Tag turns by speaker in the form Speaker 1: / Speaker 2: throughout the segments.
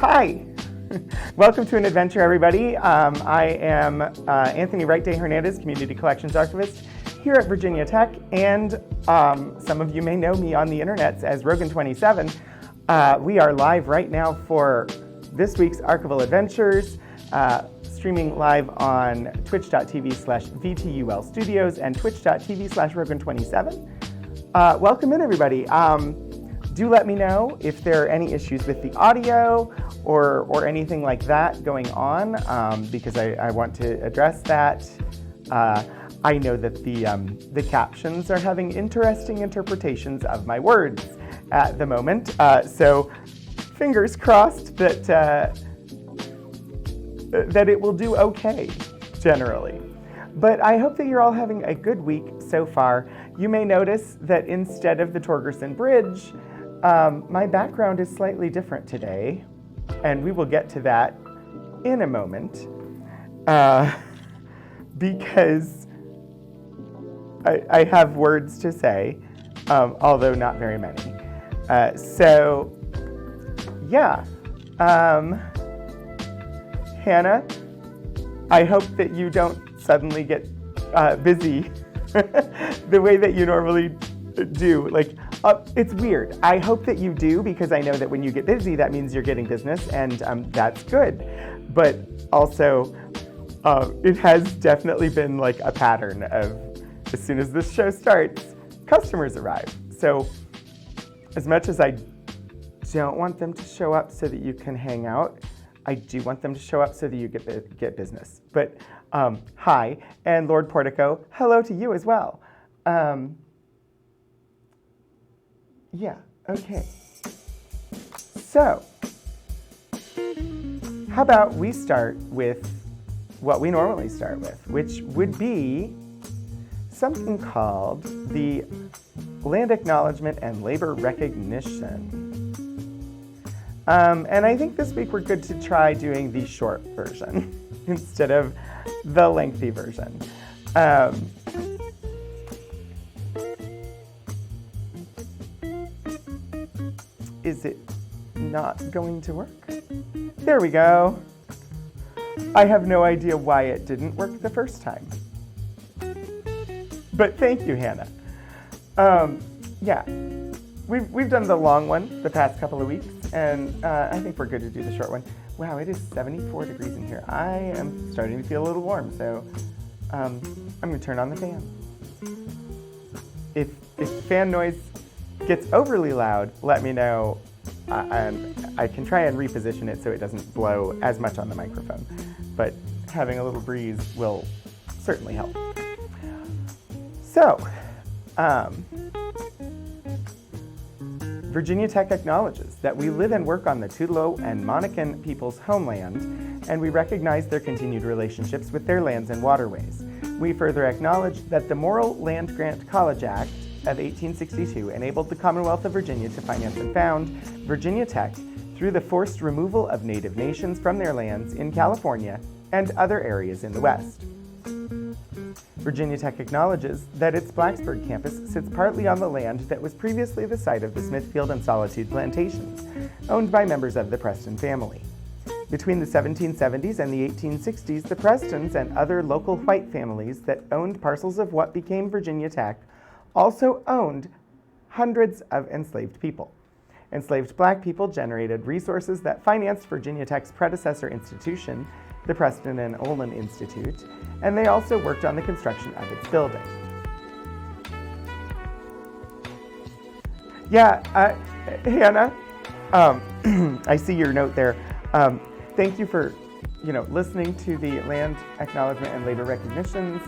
Speaker 1: Hi, welcome to an adventure, everybody. I am Anthony Wright Day Hernandez, Community Collections Archivist here at Virginia Tech, and some of you may know me on the internet as Rogan27. We are live right now for this week's Archival Adventures, streaming live on twitch.tv/VTUL Studios and twitch.tv/Rogan27. Welcome in, everybody. Do let me know if there are any issues with the audio or anything like that going on, because I want to address that. I know that the captions are having interesting interpretations of my words at the moment, so fingers crossed that it will do okay generally. But I hope that you're all having a good week so far. You may notice that instead of the Torgerson Bridge, my background is slightly different today, and we will get to that in a moment, because I have words to say, although not very many. So, yeah. Hannah, I hope that you don't suddenly get busy the way that you normally do. It's weird. I hope that you do, because I know that when you get busy, that means you're getting business, and that's good. But also, it has definitely been like a pattern of, as soon as this show starts, customers arrive. So as much as I don't want them to show up so that you can hang out, I do want them to show up so that you get business. But hi, and Lord Portico, hello to you as well. Yeah, okay. So, how about we start with what we normally start with, which would be something called the Land Acknowledgement and Labor Recognition. And I think this week we're good to try doing the short version instead of the lengthy version. Is it not going to work? There we go. I have no idea why it didn't work the first time. But thank you, Hannah. Yeah, we've done the long one the past couple of weeks, and I think we're good to do the short one. Wow, it is 74 degrees in here. I am starting to feel a little warm, so I'm going to turn on the fan. If fan noise gets overly loud, let me know, and I can try and reposition it so it doesn't blow as much on the microphone. But having a little breeze will certainly help. So, Virginia Tech acknowledges that we live and work on the Tutelo and Monacan people's homeland, and we recognize their continued relationships with their lands and waterways. We further acknowledge that the Morrill Land Grant College Act of 1862 enabled the Commonwealth of Virginia to finance and found Virginia Tech through the forced removal of native nations from their lands in California and other areas in the West. Virginia Tech acknowledges that its Blacksburg campus sits partly on the land that was previously the site of the Smithfield and Solitude plantations, owned by members of the Preston family. Between the 1770s and the 1860s, the Prestons and other local white families that owned parcels of what became Virginia Tech also owned hundreds of enslaved people. Enslaved black people generated resources that financed Virginia Tech's predecessor institution, the Preston and Olin Institute, and they also worked on the construction of its building. Yeah, Hannah, I see your note there. Thank you for, listening to the Land Acknowledgement and Labor Recognitions.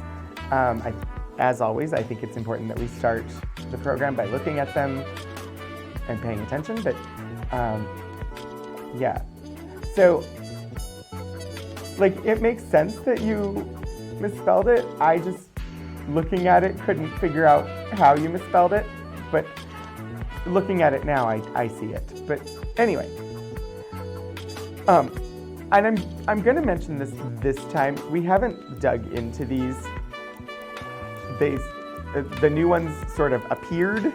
Speaker 1: As always, I think it's important that we start the program by looking at them and paying attention, but yeah. So, it makes sense that you misspelled it. I just, looking at it, couldn't figure out how you misspelled it, but looking at it now, I see it. But anyway, and I'm going to mention this time. We haven't dug into these. The new ones sort of appeared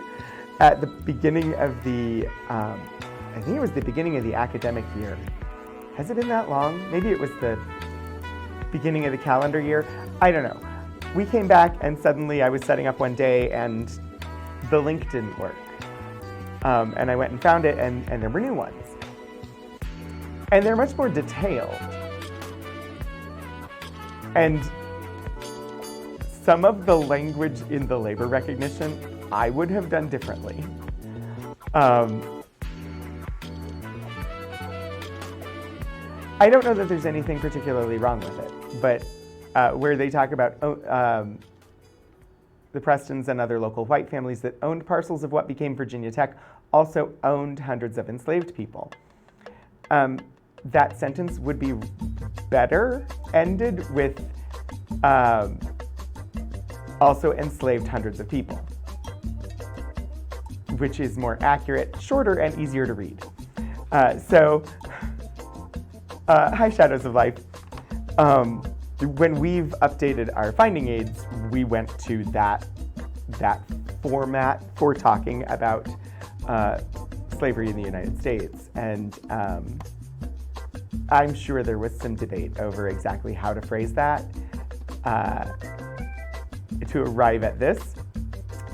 Speaker 1: at the beginning of the, I think it was the beginning of the academic year. Has it been that long? Maybe it was the beginning of the calendar year. I don't know. We came back and suddenly I was setting up one day and the link didn't work. And I went and found it and there were new ones. And they're much more detailed. And some of the language in the labor recognition I would have done differently. I don't know that there's anything particularly wrong with it, but where they talk about the Prestons and other local white families that owned parcels of what became Virginia Tech also owned hundreds of enslaved people. That sentence would be better ended with also enslaved hundreds of people, which is more accurate, shorter, and easier to read. Hi, Shadows of Life. When we've updated our finding aids, we went to that format for talking about slavery in the United States. And I'm sure there was some debate over exactly how to phrase that to arrive at this.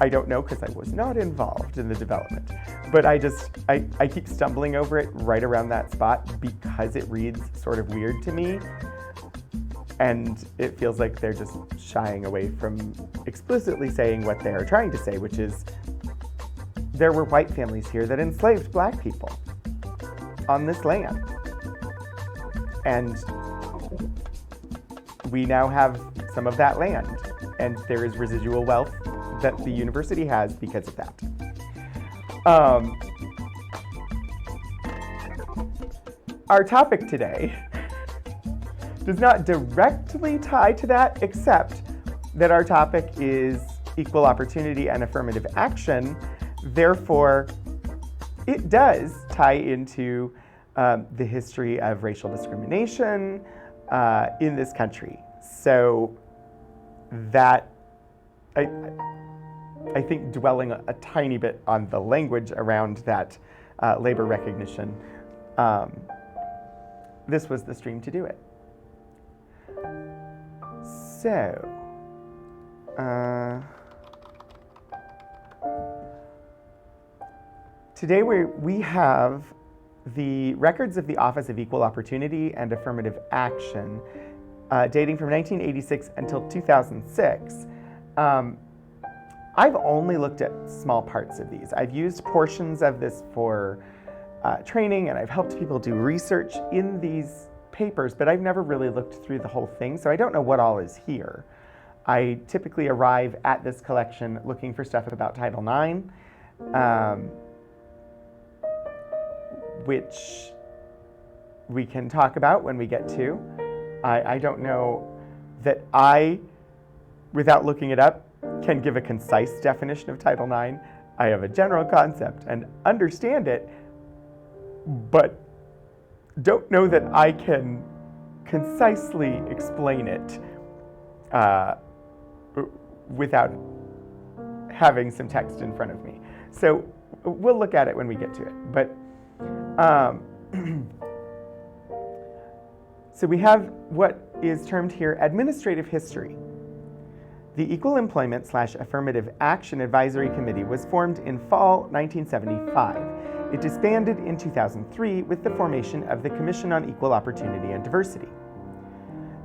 Speaker 1: I don't know because I was not involved in the development. But I keep stumbling over it right around that spot because it reads sort of weird to me. And it feels like they're just shying away from explicitly saying what they are trying to say, which is there were white families here that enslaved black people on this land. And we now have some of that land, and there is residual wealth that the university has because of that. Our topic today does not directly tie to that, except that our topic is equal opportunity and affirmative action. Therefore, it does tie into the history of racial discrimination in this country. So that, I think dwelling a tiny bit on the language around that labor recognition, this was the stream to do it. So, today we have the records of the Office of Equal Opportunity and Affirmative Action dating from 1986 until 2006. I've only looked at small parts of these. I've used portions of this for training, and I've helped people do research in these papers, but I've never really looked through the whole thing, so I don't know what all is here. I typically arrive at this collection looking for stuff about Title IX, which we can talk about when we get to. I don't know that I, without looking it up, can give a concise definition of Title IX. I have a general concept and understand it, but don't know that I can concisely explain it without having some text in front of me. So we'll look at it when we get to it. But so we have what is termed here administrative history. The Equal Employment / Affirmative Action Advisory Committee was formed in fall 1975. It disbanded in 2003 with the formation of the Commission on Equal Opportunity and Diversity.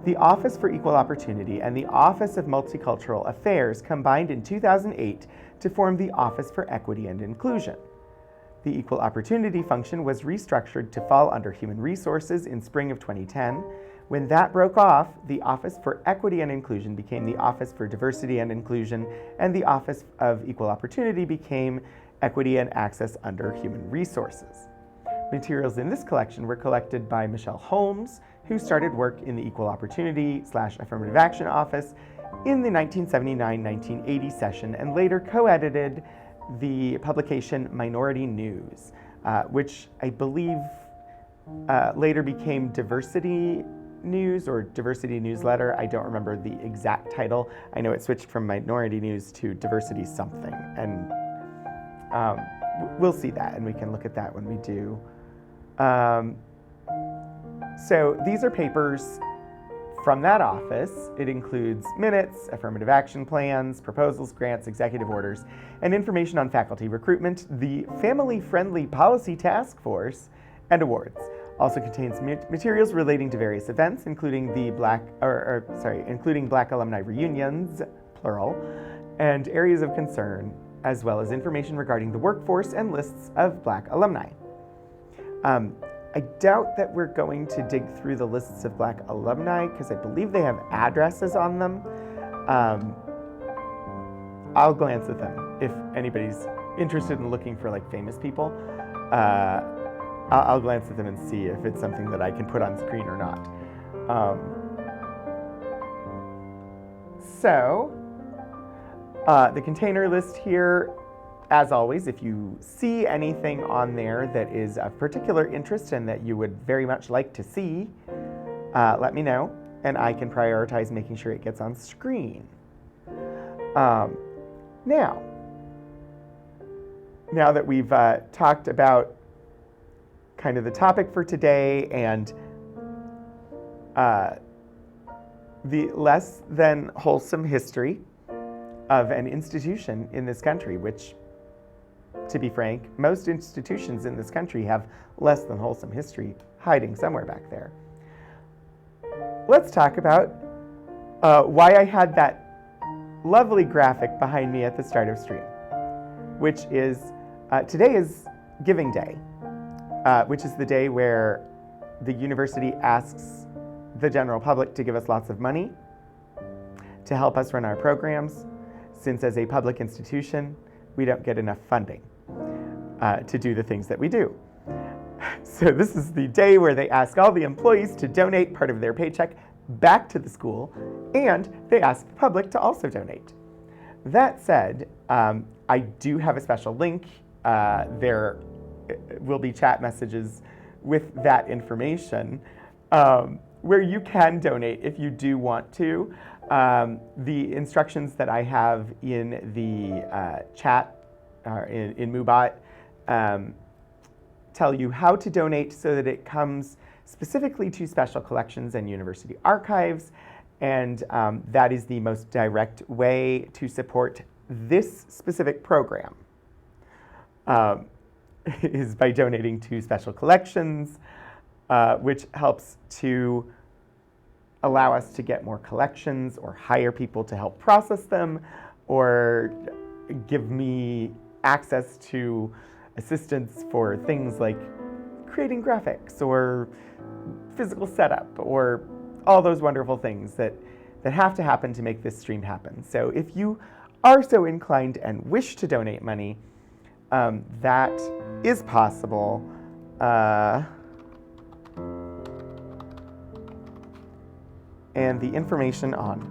Speaker 1: The Office for Equal Opportunity and the Office of Multicultural Affairs combined in 2008 to form the Office for Equity and Inclusion. The Equal Opportunity function was restructured to fall under Human Resources in spring of 2010. When that broke off, the Office for Equity and Inclusion became the Office for Diversity and Inclusion, and the Office of Equal Opportunity became Equity and Access under Human Resources. Materials in this collection were collected by Michelle Holmes, who started work in the Equal Opportunity / Affirmative Action Office in the 1979-1980 session and later co-edited the publication Minority News, which I believe later became Diversity News or Diversity Newsletter. I don't remember the exact title. I know it switched from Minority News to Diversity something, and we'll see that, and we can look at that when we do. So these are papers from that office. It includes minutes, affirmative action plans, proposals, grants, executive orders, and information on faculty recruitment, the family-friendly policy task force, and awards. Also contains materials relating to various events, including Black alumni reunions, plural, and areas of concern, as well as information regarding the workforce and lists of Black alumni. I doubt that we're going to dig through the lists of Black alumni because I believe they have addresses on them. I'll glance at them if anybody's interested in looking for like famous people. I'll glance at them and see if it's something that I can put on screen or not. The container list here, as always, if you see anything on there that is of particular interest and that you would very much like to see, let me know, and I can prioritize making sure it gets on screen. Now that we've talked about kind of the topic for today and the less than wholesome history of an institution in this country, which, to be frank, most institutions in this country have less than wholesome history hiding somewhere back there. Let's talk about why I had that lovely graphic behind me at the start of stream, which is, today is Giving Day, which is the day where the university asks the general public to give us lots of money to help us run our programs, since as a public institution, we don't get enough funding to do the things that we do. So this is the day where they ask all the employees to donate part of their paycheck back to the school, and they ask the public to also donate. That said, I do have a special link. There will be chat messages with that information where you can donate if you do want to. The instructions that I have in the chat, in MooBot, tell you how to donate so that it comes specifically to special collections and university archives, and that is the most direct way to support this specific program, is by donating to special collections, which helps to allow us to get more collections or hire people to help process them, or give me access to assistance for things like creating graphics or physical setup or all those wonderful things that have to happen to make this stream happen. So if you are so inclined and wish to donate money, that is possible. And the information on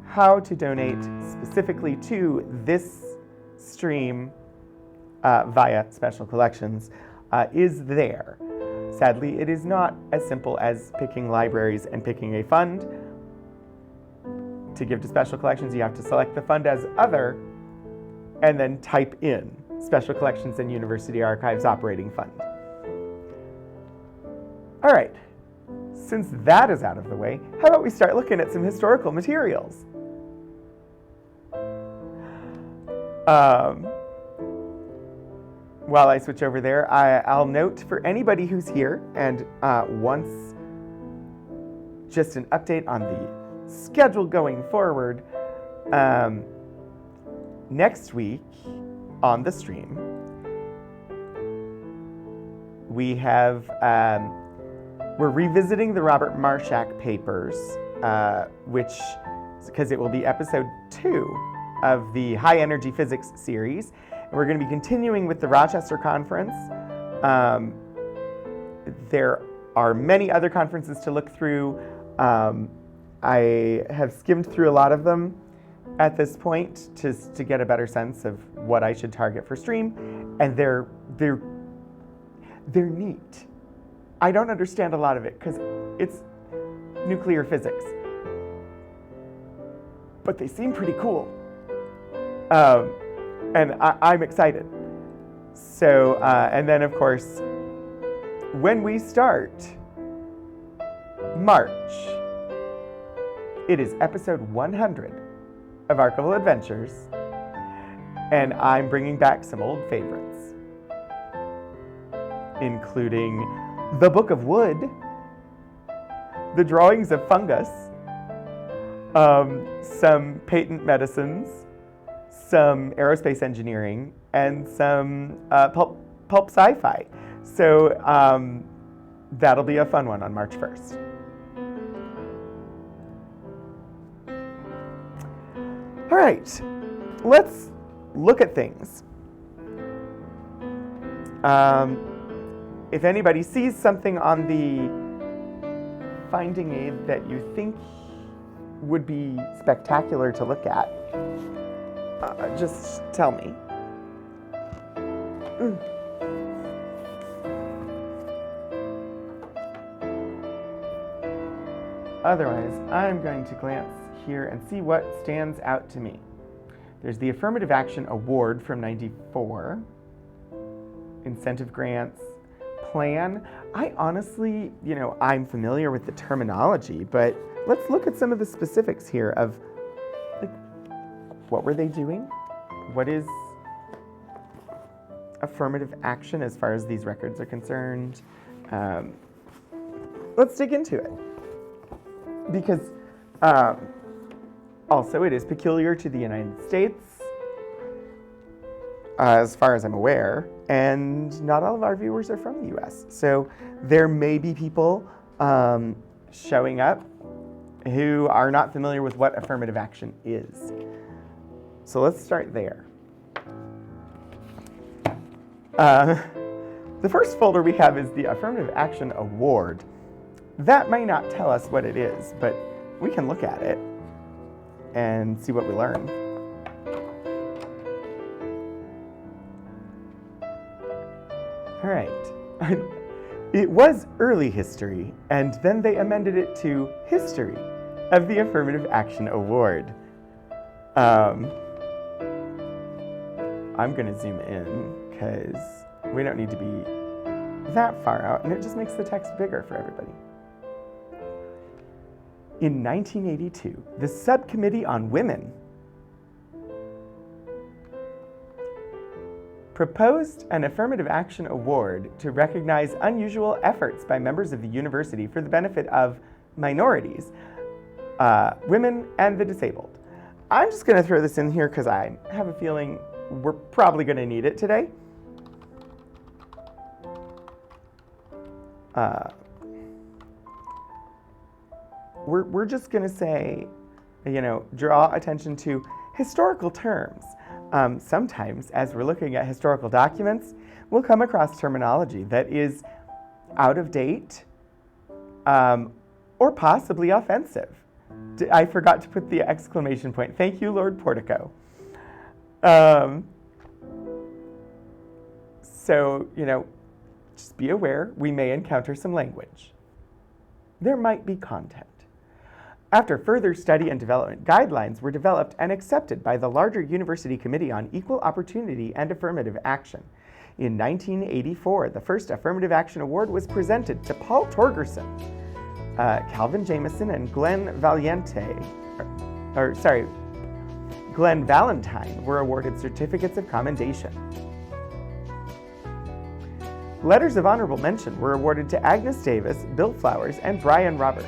Speaker 1: how to donate specifically to this stream via special collections is there. Sadly, it is not as simple as picking libraries and picking a fund. To give to special collections, you have to select the fund as other and then type in Special Collections and University Archives Operating Fund. All right. Since that is out of the way, how about we start looking at some historical materials? While I switch over there, I'll note for anybody who's here and wants just an update on the schedule going forward, next week on the stream, we have we're revisiting the Robert Marshak papers, which, because it will be episode 2 of the High Energy Physics series. And we're going to be continuing with the Rochester Conference. There are many other conferences to look through. I have skimmed through a lot of them at this point to get a better sense of what I should target for stream. And they're neat. I don't understand a lot of it because it's nuclear physics, but they seem pretty cool, and I'm excited. So, and then of course, when we start March. It is episode 100 of Archival Adventures, and I'm bringing back some old favorites, including the Book of Wood, the drawings of fungus, some patent medicines, some aerospace engineering, and some pulp sci-fi. So that'll be a fun one on March 1st. All right, let's look at things. If anybody sees something on the finding aid that you think would be spectacular to look at, just tell me. Otherwise, I'm going to glance here and see what stands out to me. There's the Affirmative Action Award from '94, incentive grants, plan. I honestly, I'm familiar with the terminology, but let's look at some of the specifics here of, like, what were they doing? What is affirmative action as far as these records are concerned? Let's dig into it. Because also it is peculiar to the United States, as far as I'm aware, and not all of our viewers are from the US. So there may be people showing up who are not familiar with what affirmative action is. So let's start there. The first folder we have is the Affirmative Action Award. That may not tell us what it is, but we can look at it and see what we learn. All right. It was early history, and then they amended it to History of the Affirmative Action Award. I'm going to zoom in because we don't need to be that far out, and it just makes the text bigger for everybody. In 1982, the Subcommittee on Women proposed an Affirmative Action Award to recognize unusual efforts by members of the university for the benefit of minorities, women, and the disabled. I'm just going to throw this in here because I have a feeling we're probably going to need it today. We're just going to say, draw attention to historical terms. Sometimes, as we're looking at historical documents, we'll come across terminology that is out of date or possibly offensive. I forgot to put the exclamation point. Thank you, Lord Portico. So, just be aware, we may encounter some language. There might be content. After further study and development, guidelines were developed and accepted by the larger University Committee on Equal Opportunity and Affirmative Action. In 1984, the first Affirmative Action Award was presented to Paul Torgerson, Calvin Jameson, and Glenn Valentine were awarded certificates of commendation. Letters of honorable mention were awarded to Agnes Davis, Bill Flowers, and Brian Roberts.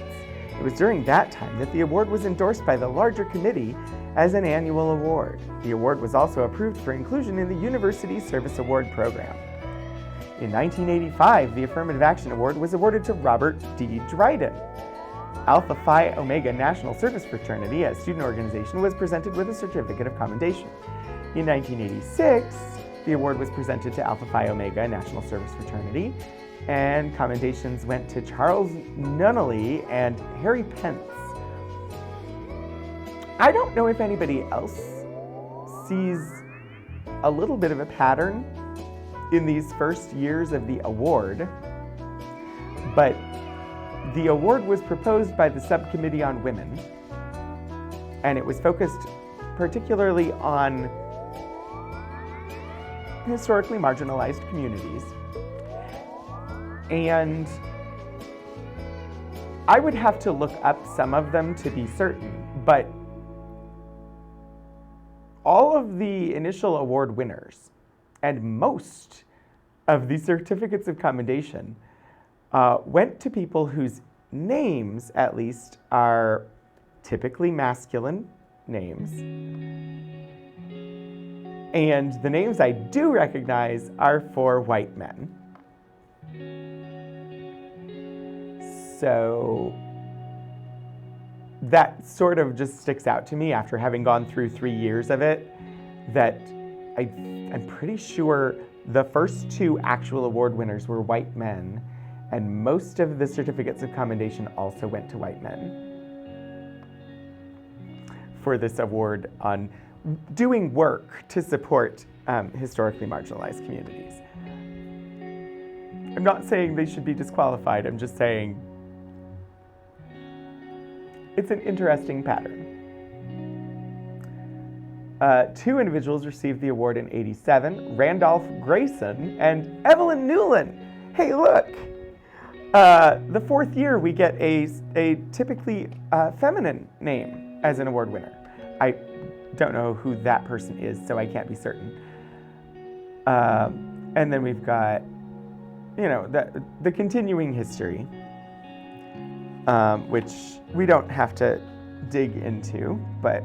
Speaker 1: It was during that time that the award was endorsed by the larger committee as an annual award. The award was also approved for inclusion in the University Service Award program. In 1985, the Affirmative Action Award was awarded to Robert D. Dryden. Alpha Phi Omega National Service Fraternity, a student organization, was presented with a certificate of commendation. In 1986, the award was presented to Alpha Phi Omega National Service Fraternity, and commendations went to Charles Nunnally and Harry Pence. I don't know if anybody else sees a little bit of a pattern in these first years of the award, but the award was proposed by the Subcommittee on Women, and it was focused particularly on historically marginalized communities. And I would have to look up some of them to be certain, but all of the initial award winners and most of the certificates of commendation went to people whose names, at least, are typically masculine names. And the names I do recognize are for white men. So that sort of just sticks out to me after having gone through 3 years of it, that I'm pretty sure the first 2 actual award winners were white men, and most of the certificates of commendation also went to white men for this award on doing work to support historically marginalized communities. I'm not saying they should be disqualified, I'm just saying it's an interesting pattern. 2 individuals received the award in '87, Randolph Grayson and Evelyn Newland. Hey, look! The 4th year we get a typically feminine name as an award winner. I don't know who that person is, so I can't be certain. And then we've got, the continuing history, which we don't have to dig into, but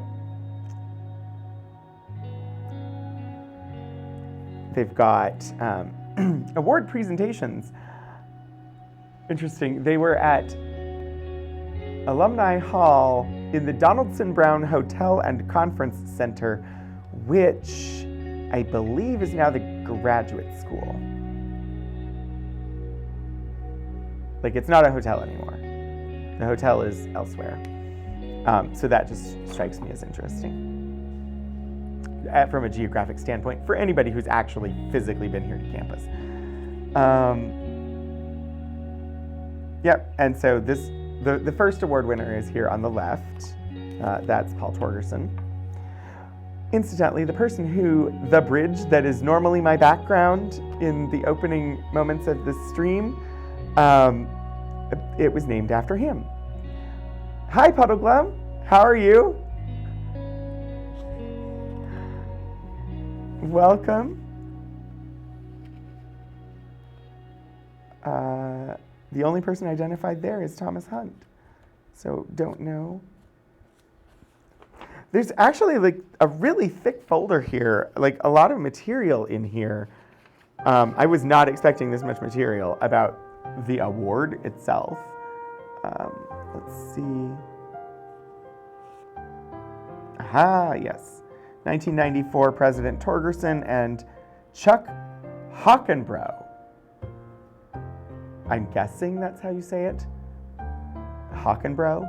Speaker 1: they've got award presentations. Interesting. They were at Alumni Hall in the Donaldson Brown Hotel and Conference Center, which I believe is now the graduate school. Like, it's not a hotel anymore. The hotel is elsewhere. So that just strikes me as interesting from a geographic standpoint for anybody who's actually physically been here to campus. Yep, and so the first award winner is here on the left. That's Paul Torgerson. Incidentally, the person the bridge that is normally my background in the opening moments of this stream, it was named after him. Hi, Puddleglum. How are you? Welcome. The only person identified there is Thomas Hunt. So don't know. There's actually like a really thick folder here, like a lot of material in here. I was not expecting this much material about the award itself. Let's see. Aha, yes. 1994 President Torgerson and Chuck Hockenbrough. I'm guessing that's how you say it. Hockenbrough.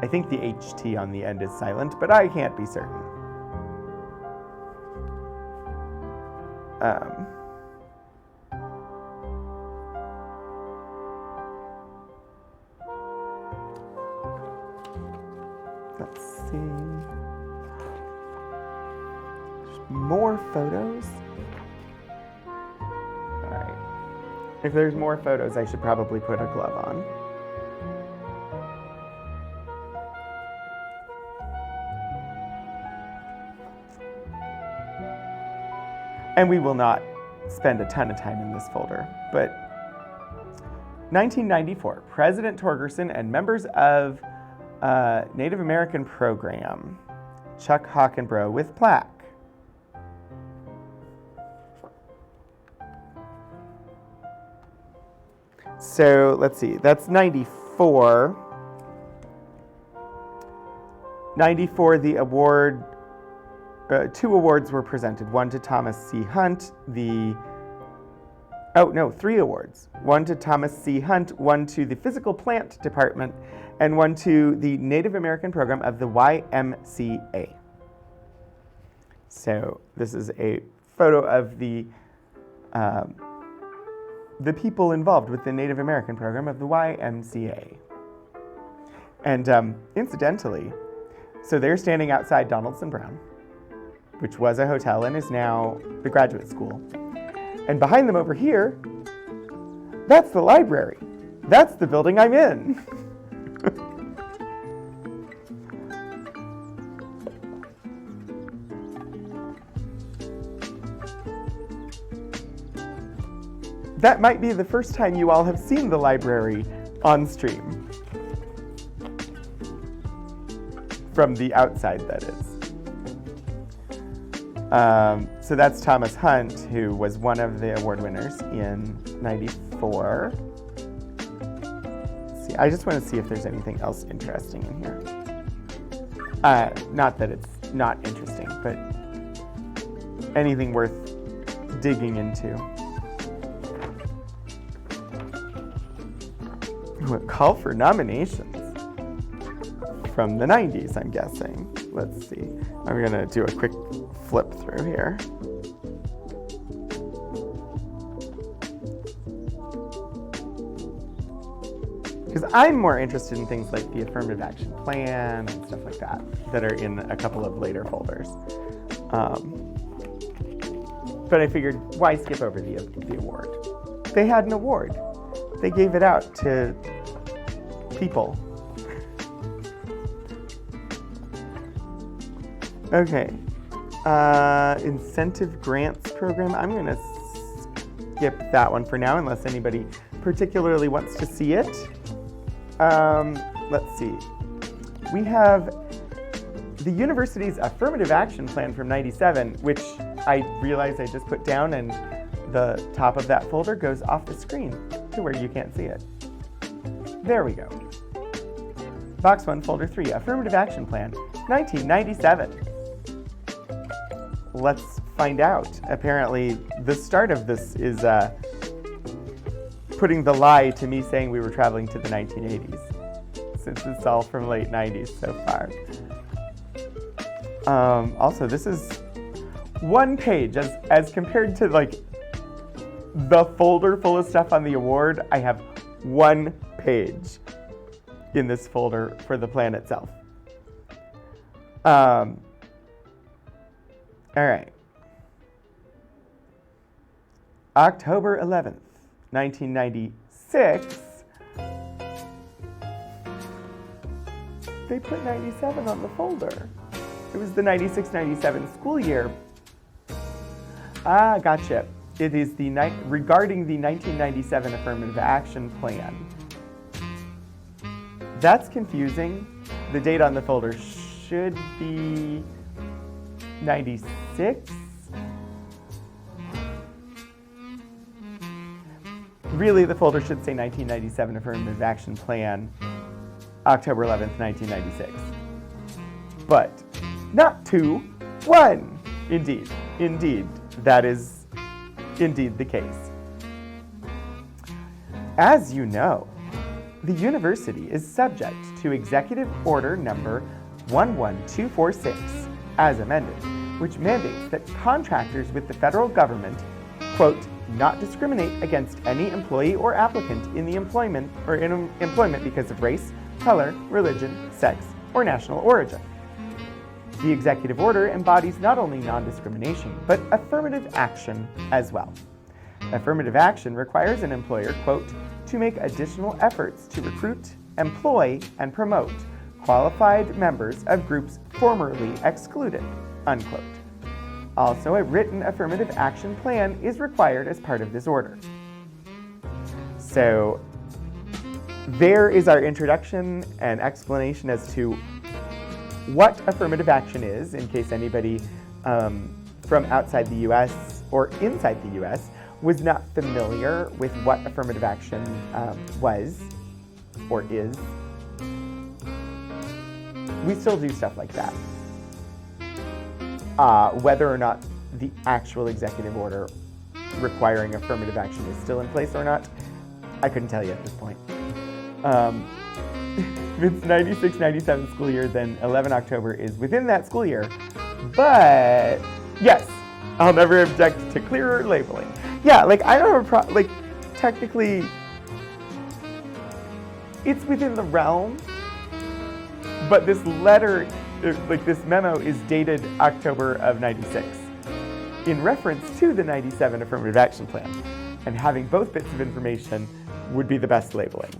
Speaker 1: I think the HT on the end is silent, but I can't be certain. Let's see. There's more photos. All right. If there's more photos, I should probably put a glove on. And we will not spend a ton of time in this folder, but 1994, President Torgerson and members of Native American program, Chuck Hockenbrough with plaque. So let's see, that's 94. 94, the award, 2 awards were presented. One to Thomas C. Hunt, 3 awards. One to Thomas C. Hunt, one to the Physical Plant Department, and one to the Native American program of the YMCA. So this is a photo of the people involved with the Native American program of the YMCA. And incidentally, so they're standing outside Donaldson Brown, which was a hotel and is now the graduate school. And behind them over here That's the library. That's the building I'm in. That might be the first time you all have seen the library on stream. From the outside, that is. So that's Thomas Hunt, who was one of the award winners in '94. See, I just want to see if there's anything else interesting in here. Not that it's not interesting, but anything worth digging into. A call for nominations from the 90s, I'm guessing. Let's see. I'm going to do a quick flip through here. Because I'm more interested in things like the Affirmative Action Plan and stuff like that are in a couple of later folders. But I figured, why skip over the award? They had an award. They gave it out to people. Okay. Incentive grants program. I'm going to skip that one for now, unless anybody particularly wants to see it. Let's see. We have the university's Affirmative Action Plan from '97, which I realized I just put down, and the top of that folder goes off the screen to where you can't see it. There we go. Box 1, Folder 3, Affirmative Action Plan, 1997. Let's find out. Apparently, the start of this is putting the lie to me saying we were traveling to the 1980s, since it's all from late 90s so far. Also, this is one page, as compared to like the folder full of stuff on the award. I have one page in this folder for the plan itself. All right. October 11th, 1996. They put 97 on the folder. It was the 96-97 school year. Ah, gotcha. It is regarding the 1997 Affirmative Action Plan. That's confusing. The date on the folder should be 96. Really, the folder should say 1997 Affirmative Action Plan, October 11th, 1996. But not 2, 1. Indeed, that is indeed the case. As you know, the university is subject to Executive Order number 11246, as amended, which mandates that contractors with the federal government, quote, not discriminate against any employee or applicant in the employment because of race, color, religion, sex, or national origin. The executive order embodies not only non-discrimination, but affirmative action as well. Affirmative action requires an employer, quote, to make additional efforts to recruit, employ, and promote qualified members of groups formerly excluded, unquote. Also, a written affirmative action plan is required as part of this order. So, there is our introduction and explanation as to what affirmative action is, in case anybody from outside the U.S. or inside the U.S. was not familiar with what affirmative action was or is. We still do stuff like that. Whether or not the actual executive order requiring affirmative action is still in place or not, I couldn't tell you at this point. If it's 96-97 school year, then 11 October is within that school year. But yes, I'll never object to clearer labeling. Yeah, like I don't have a technically, it's within the realm, but this letter, this memo is dated October of 96 in reference to the 97 Affirmative Action Plan. and having both bits of information would be the best labeling.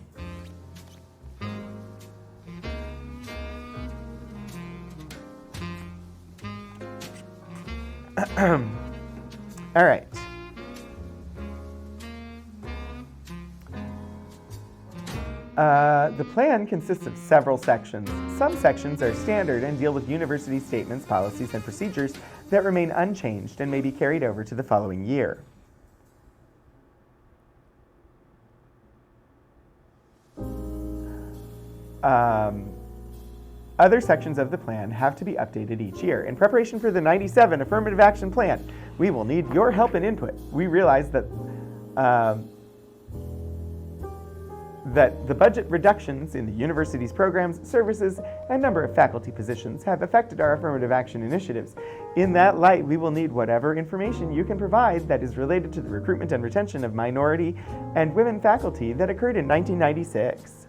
Speaker 1: All right. The plan consists of several sections. Some sections are standard and deal with university statements, policies, and procedures that remain unchanged and may be carried over to the following year. Other sections of the plan have to be updated each year. In preparation for the 97 Affirmative Action Plan, we will need your help and input. We realize that the budget reductions in the university's programs, services, and number of faculty positions have affected our affirmative action initiatives. In that light, we will need whatever information you can provide that is related to the recruitment and retention of minority and women faculty that occurred in 1996.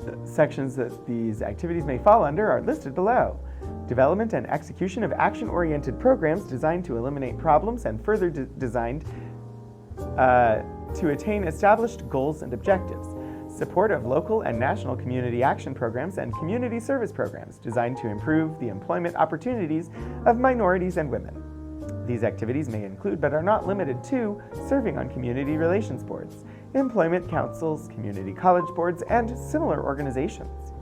Speaker 1: The sections that these activities may fall under are listed below. Development and execution of action-oriented programs designed to eliminate problems and further designed to attain established goals and objectives. Support of local and national community action programs and community service programs designed to improve the employment opportunities of minorities and women. These activities may include, but are not limited to, serving on community relations boards, employment councils, community college boards, and similar organizations.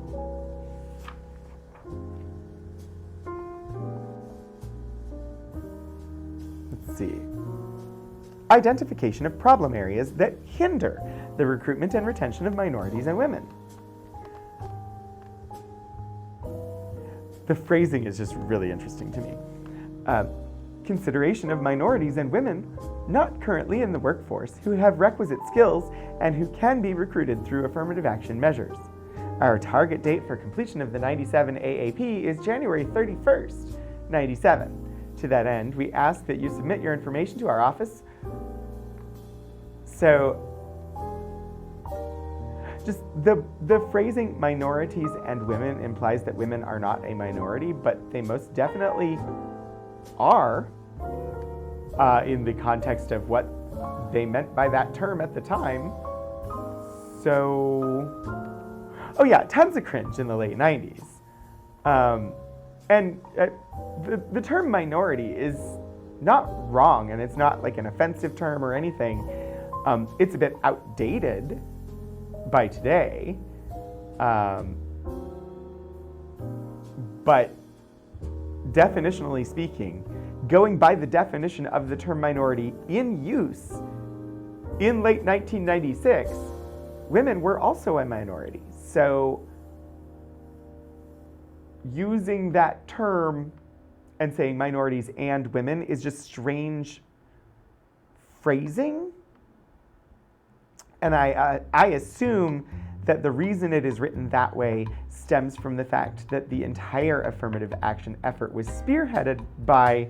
Speaker 1: Let's see. Identification of problem areas that hinder the recruitment and retention of minorities and women. The phrasing is just really interesting to me. Consideration of minorities and women not currently in the workforce who have requisite skills and who can be recruited through affirmative action measures. Our target date for completion of the 97 AAP is January 31st, 97. To that end, we ask that you submit your information to our office. So, just the phrasing minorities and women implies that women are not a minority, but they most definitely are in the context of what they meant by that term at the time. So, oh yeah, tons of cringe in the late 90s. The term minority is not wrong, and it's not like an offensive term or anything. It's a bit outdated by today, but definitionally speaking, going by the definition of the term minority in use in late 1996, women were also a minority. So using that term and saying minorities and women is just strange phrasing. And I assume that the reason it is written that way stems from the fact that the entire affirmative action effort was spearheaded by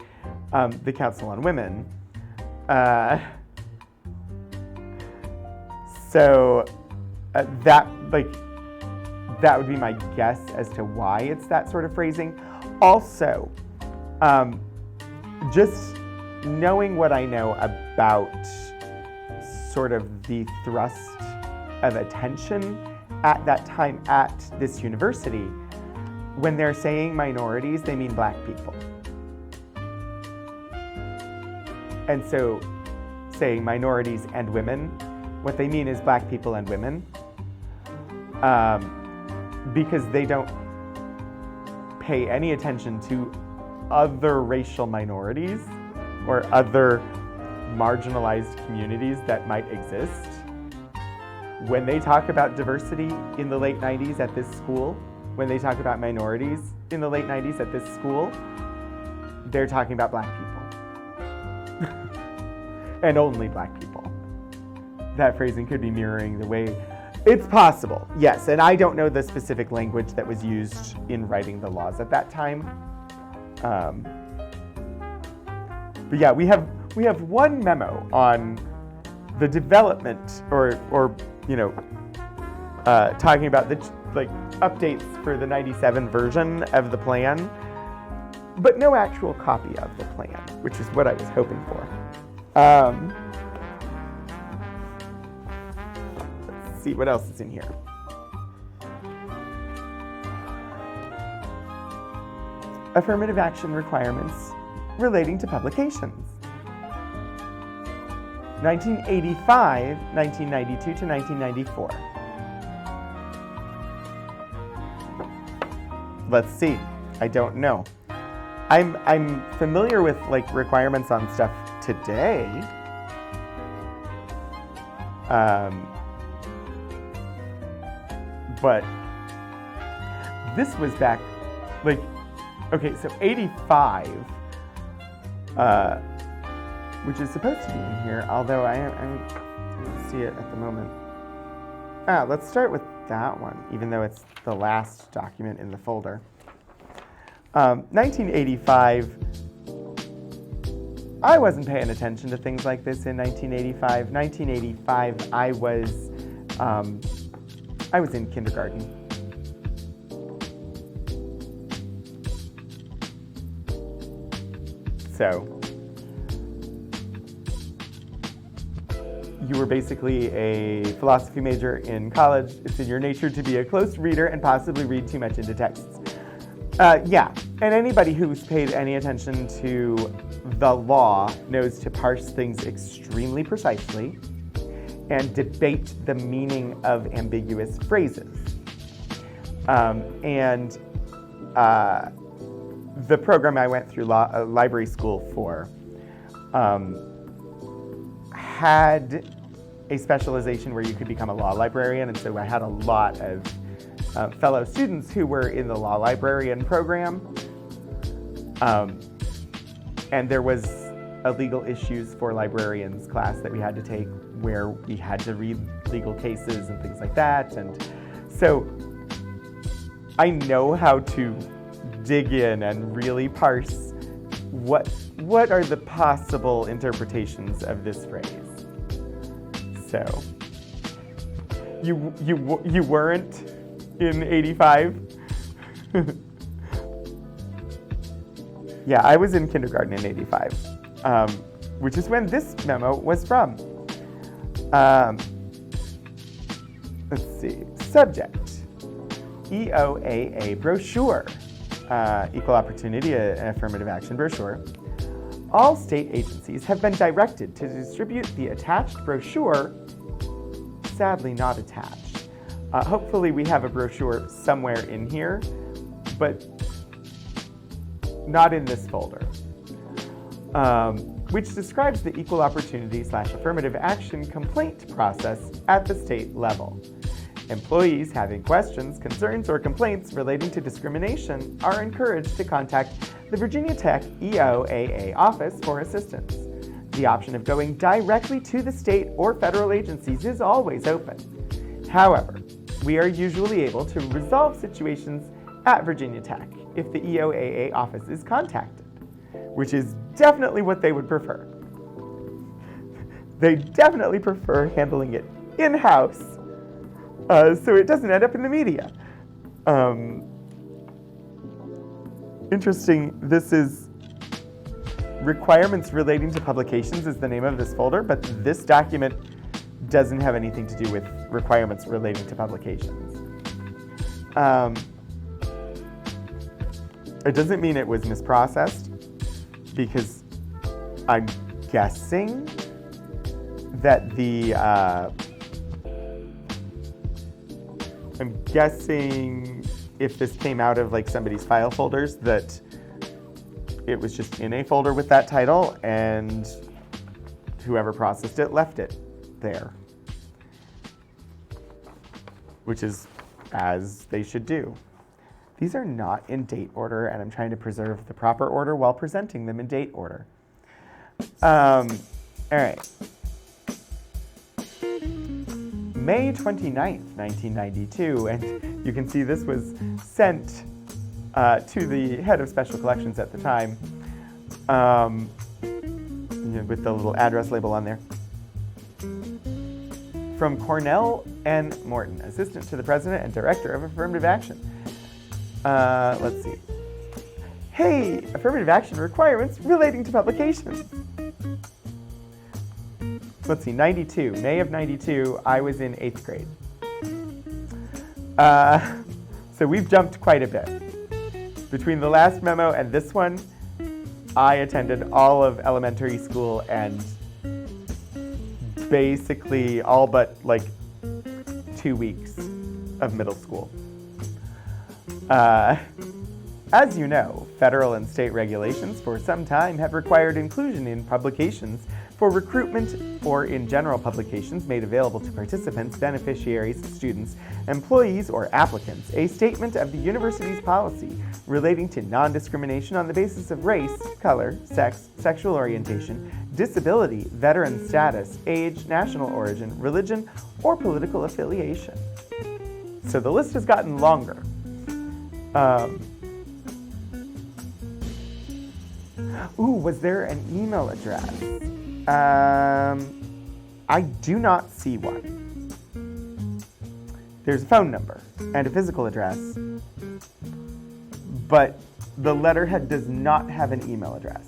Speaker 1: the Council on Women. So that would be my guess as to why it's that sort of phrasing. Also, just knowing what I know about sort of the thrust of attention at that time at this university, when they're saying minorities, they mean Black people. And so saying minorities and women, what they mean is Black people and women, because they don't pay any attention to other racial minorities or other marginalized communities that might exist. When they talk about diversity in the late 90s at this school, when they talk about minorities in the late 90s at this school, they're talking about Black people. And only Black people. That phrasing could be mirroring the way it's possible, yes, and I don't know the specific language that was used in writing the laws at that time. But yeah, we have one memo on the development or talking about the updates for the 97 version of the plan, but no actual copy of the plan, which is what I was hoping for. Let's see what else is in here. Affirmative action requirements relating to publications. 1985, 1992 to 1994. Let's see. I don't know. I'm familiar with like requirements on stuff today. But this was back, like, okay, so 85, which is supposed to be in here, although I don't see it at the moment. Let's start with that one, even though it's the last document in the folder. 1985, I wasn't paying attention to things like this in 1985. 1985, I was in kindergarten. So, you were basically a philosophy major in college. It's in your nature to be a close reader and possibly read too much into texts. Yeah, and anybody who's paid any attention to the law knows to parse things extremely precisely and debate the meaning of ambiguous phrases. The program I went through library school for had a specialization where you could become a law librarian, and so I had a lot of fellow students who were in the law librarian program. And there was a legal issues for librarians class that we had to take where we had to read legal cases and things like that. And so I know how to dig in and really parse what are the possible interpretations of this phrase. So you weren't in 85? Yeah, I was in kindergarten in 85, which is when this memo was from. Let's see. Subject, EOAA brochure, Equal Opportunity Affirmative Action brochure. All state agencies have been directed to distribute the attached brochure, sadly not attached. Hopefully we have a brochure somewhere in here, but not in this folder, which describes the equal opportunity / affirmative action complaint process at the state level. Employees having questions, concerns, or complaints relating to discrimination are encouraged to contact the Virginia Tech EOAA office for assistance. The option of going directly to the state or federal agencies is always open. However, we are usually able to resolve situations at Virginia Tech if the EOAA office is contacted, which is definitely what they would prefer. They definitely prefer handling it in-house so it doesn't end up in the media. Interesting, this is requirements relating to publications is the name of this folder, but this document doesn't have anything to do with requirements relating to publications. It doesn't mean it was misprocessed, because I'm guessing that if this came out of like somebody's file folders, that it was just in a folder with that title and whoever processed it left it there, which is as they should do. These are not in date order, and I'm trying to preserve the proper order while presenting them in date order. All right. May 29th, 1992, and you can see this was sent to the head of special collections at the time, with the little address label on there. From Cornell N. Morton, Assistant to the President and Director of Affirmative Action. Let's see. Hey, affirmative action requirements relating to publications. let's see, 92, May of 92, I was in 8th grade. So we've jumped quite a bit. Between the last memo and this one, I attended all of elementary school and basically all but like 2 weeks of middle school. As you know, federal and state regulations for some time have required inclusion in publications for recruitment or in general publications made available to participants, beneficiaries, students, employees, or applicants, a statement of the university's policy relating to non-discrimination on the basis of race, color, sex, sexual orientation, disability, veteran status, age, national origin, religion, or political affiliation. So the list has gotten longer. Was there an email address? I do not see one. There's a phone number and a physical address, but the letterhead does not have an email address.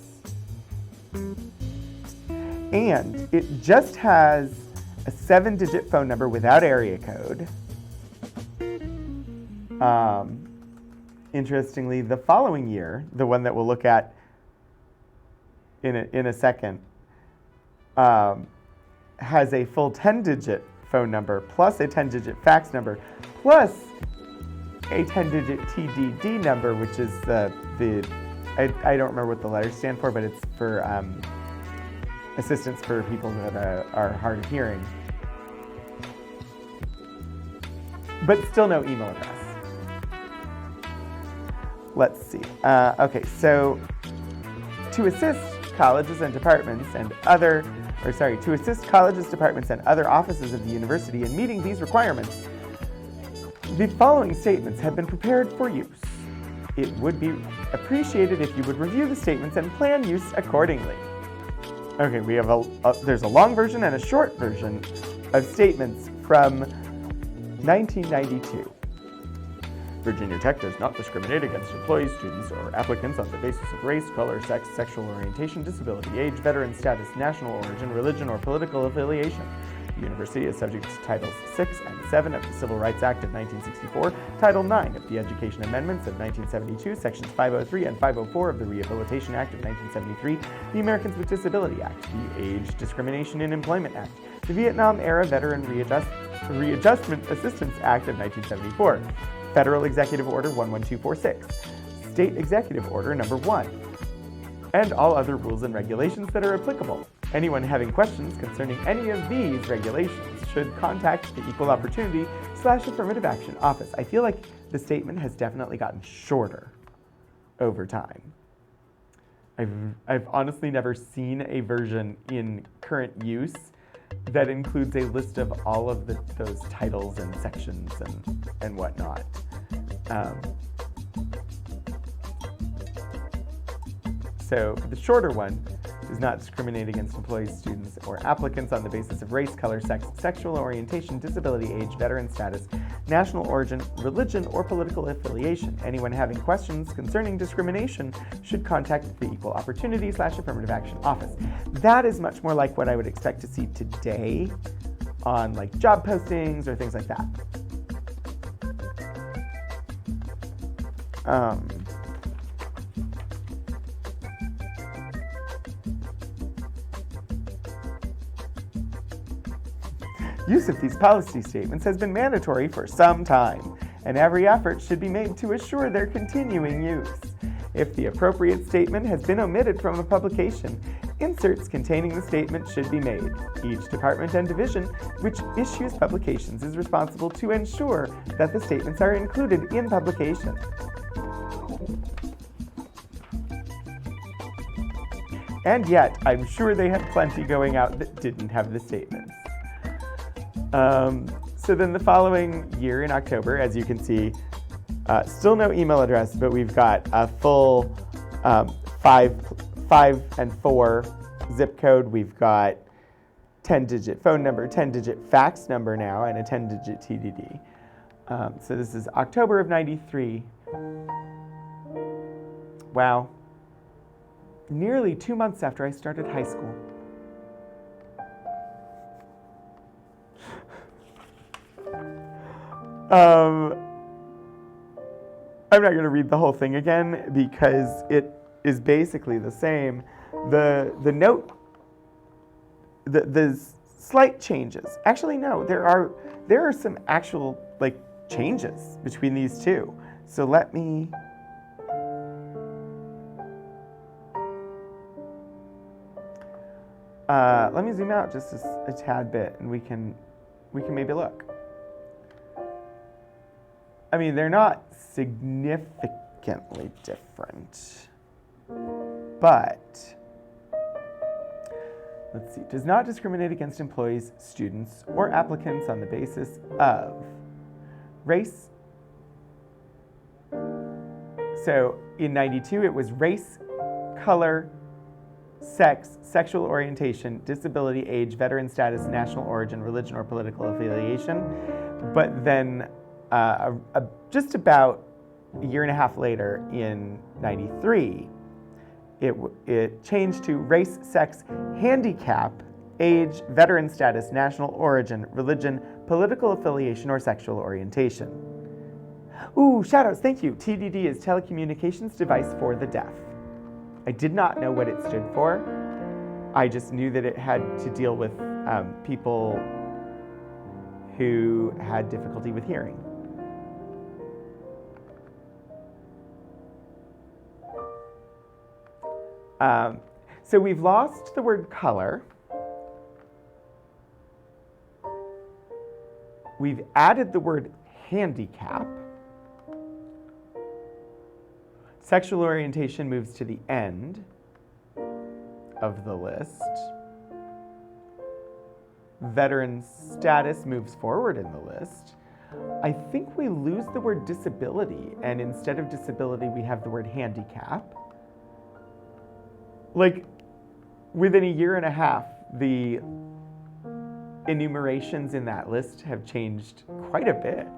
Speaker 1: And it just has a 7-digit phone number without area code. Interestingly, the following year, the one that we'll look at in a second, has a full 10-digit phone number plus a 10-digit fax number plus a 10-digit TDD number, which is I don't remember what the letters stand for, but it's for assistance for people that are hard of hearing. But still no email address. Let's see. Okay, so to assist colleges and departments and to assist colleges, departments, and other offices of the university in meeting these requirements, the following statements have been prepared for use. It would be appreciated if you would review the statements and plan use accordingly. Okay, we have there's a long version and a short version of statements from 1992. Virginia Tech does not discriminate against employees, students, or applicants on the basis of race, color, sex, sexual orientation, disability, age, veteran status, national origin, religion, or political affiliation. The university is subject to Titles 6 and 7 of the Civil Rights Act of 1964, Title 9 of the Education Amendments of 1972, Sections 503 and 504 of the Rehabilitation Act of 1973, the Americans with Disability Act, the Age Discrimination in Employment Act, the Vietnam-era Veteran Readjustment Assistance Act of 1974, Federal Executive Order 11246, State Executive Order Number 1, and all other rules and regulations that are applicable. Anyone having questions concerning any of these regulations should contact the Equal Opportunity / Affirmative Action Office. I feel like the statement has definitely gotten shorter over time. I've honestly never seen a version in current use that includes a list of all of those titles and sections and whatnot. So the shorter one does not discriminate against employees, students, or applicants on the basis of race, color, sex, sexual orientation, disability, age, veteran status, national origin, religion, or political affiliation. Anyone having questions concerning discrimination should contact the Equal Opportunity / Affirmative Action Office. That is much more like what I would expect to see today on like job postings or things like that. Use of these policy statements has been mandatory for some time, and every effort should be made to assure their continuing use. If the appropriate statement has been omitted from a publication, inserts containing the statement should be made. Each department and division which issues publications is responsible to ensure that the statements are included in publication. And yet, I'm sure they had plenty going out that didn't have the statements. So then the following year in October, as you can see, still no email address, but we've got a full 5 and 4 zip code. We've got 10-digit phone number, 10-digit fax number now, and a 10-digit TDD. So this is October of 93. Wow. Nearly 2 months after I started high school. Um, I'm not going to read the whole thing again because it is basically the same. The note, the slight changes. Actually, no, there are some actual like changes between these two. So let me. Let me zoom out just a tad bit, and we can maybe look. I mean, they're not significantly different, but let's see. Does not discriminate against employees, students, or applicants on the basis of race. So in 92, it was race, color, sex, sexual orientation, disability, age, veteran status, national origin, religion, or political affiliation. But then just about a year and a half later, in 93, it changed to race, sex, handicap, age, veteran status, national origin, religion, political affiliation, or sexual orientation. Ooh, shoutouts, thank you. TDD is telecommunications device for the deaf. I did not know what it stood for. I just knew that it had to deal with people who had difficulty with hearing. So we've lost the word color. We've added the word handicap. Sexual orientation moves to the end of the list. Veteran status moves forward in the list. I think we lose the word disability, and instead of disability, we have the word handicap. Like, within a year and a half, the enumerations in that list have changed quite a bit.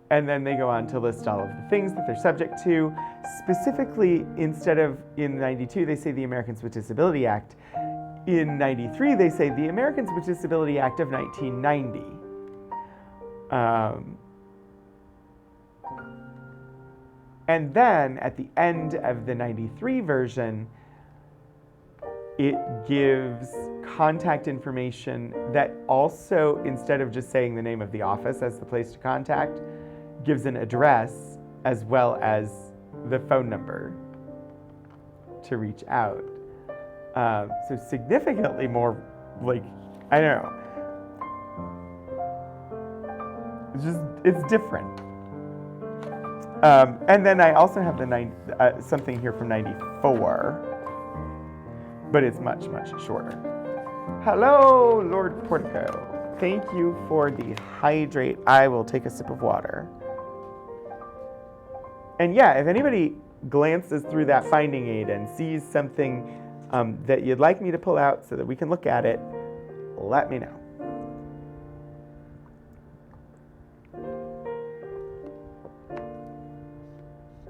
Speaker 1: And then they go on to list all of the things that they're subject to. Specifically, instead of in 92, they say the Americans with Disability Act. In 93, they say the Americans with Disability Act of 1990. And then at the end of the 93 version, it gives contact information that also, instead of just saying the name of the office as the place to contact, gives an address as well as the phone number to reach out. So significantly more, like, I don't know. It's different. And then I also have the something here from 94, but it's much, much shorter. Hello, Lord Portico. Thank you for the hydrate. I will take a sip of water. And yeah, if anybody glances through that finding aid and sees something that you'd like me to pull out so that we can look at it, let me know.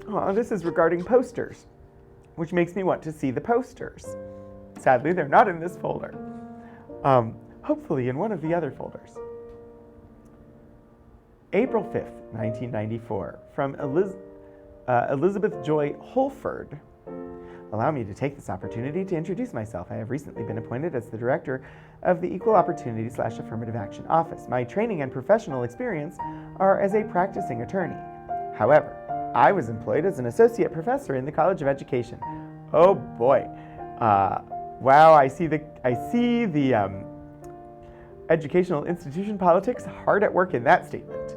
Speaker 1: Oh, this is regarding posters, which makes me want to see the posters. Sadly, they're not in this folder. Hopefully in one of the other folders. April 5th, 1994, from Elizabeth Joy Holford. Allow me to take this opportunity to introduce myself. I have recently been appointed as the director of the Equal Opportunity / Affirmative Action Office. My training and professional experience are as a practicing attorney. However, I was employed as an associate professor in the College of Education. Oh boy. Wow, I see the educational institution politics hard at work in that statement.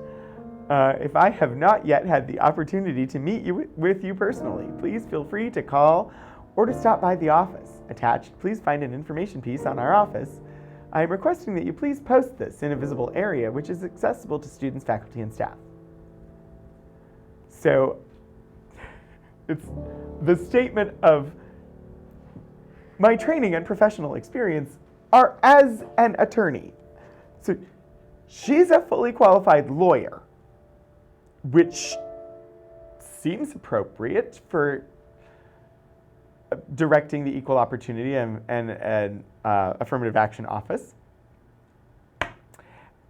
Speaker 1: If I have not yet had the opportunity to meet with you personally, please feel free to call or to stop by the office. Attached, please find an information piece on our office. I am requesting that you please post this in a visible area which is accessible to students, faculty, and staff. So it's the statement of my training and professional experience are as an attorney. So she's a fully qualified lawyer, which seems appropriate for directing the Equal Opportunity and Affirmative Action Office.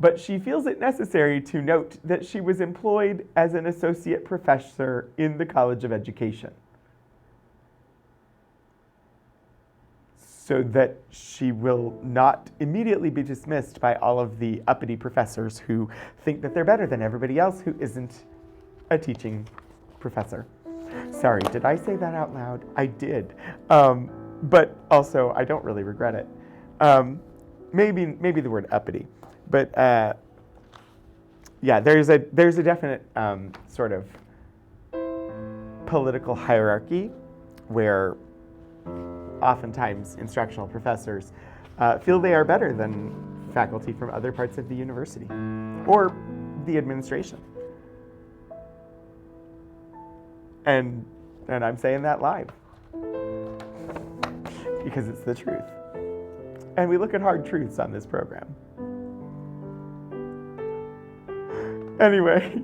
Speaker 1: but she feels it necessary to note that she was employed as an associate professor in the College of Education, so that she will not immediately be dismissed by all of the uppity professors who think that they're better than everybody else who isn't a teaching professor. Sorry, did I say that out loud? I did. But also, I don't really regret it. Maybe the word uppity. But yeah, there's a definite sort of political hierarchy where oftentimes instructional professors feel they are better than faculty from other parts of the university or the administration. And I'm saying that live because it's the truth. And we look at hard truths on this program. Anyway,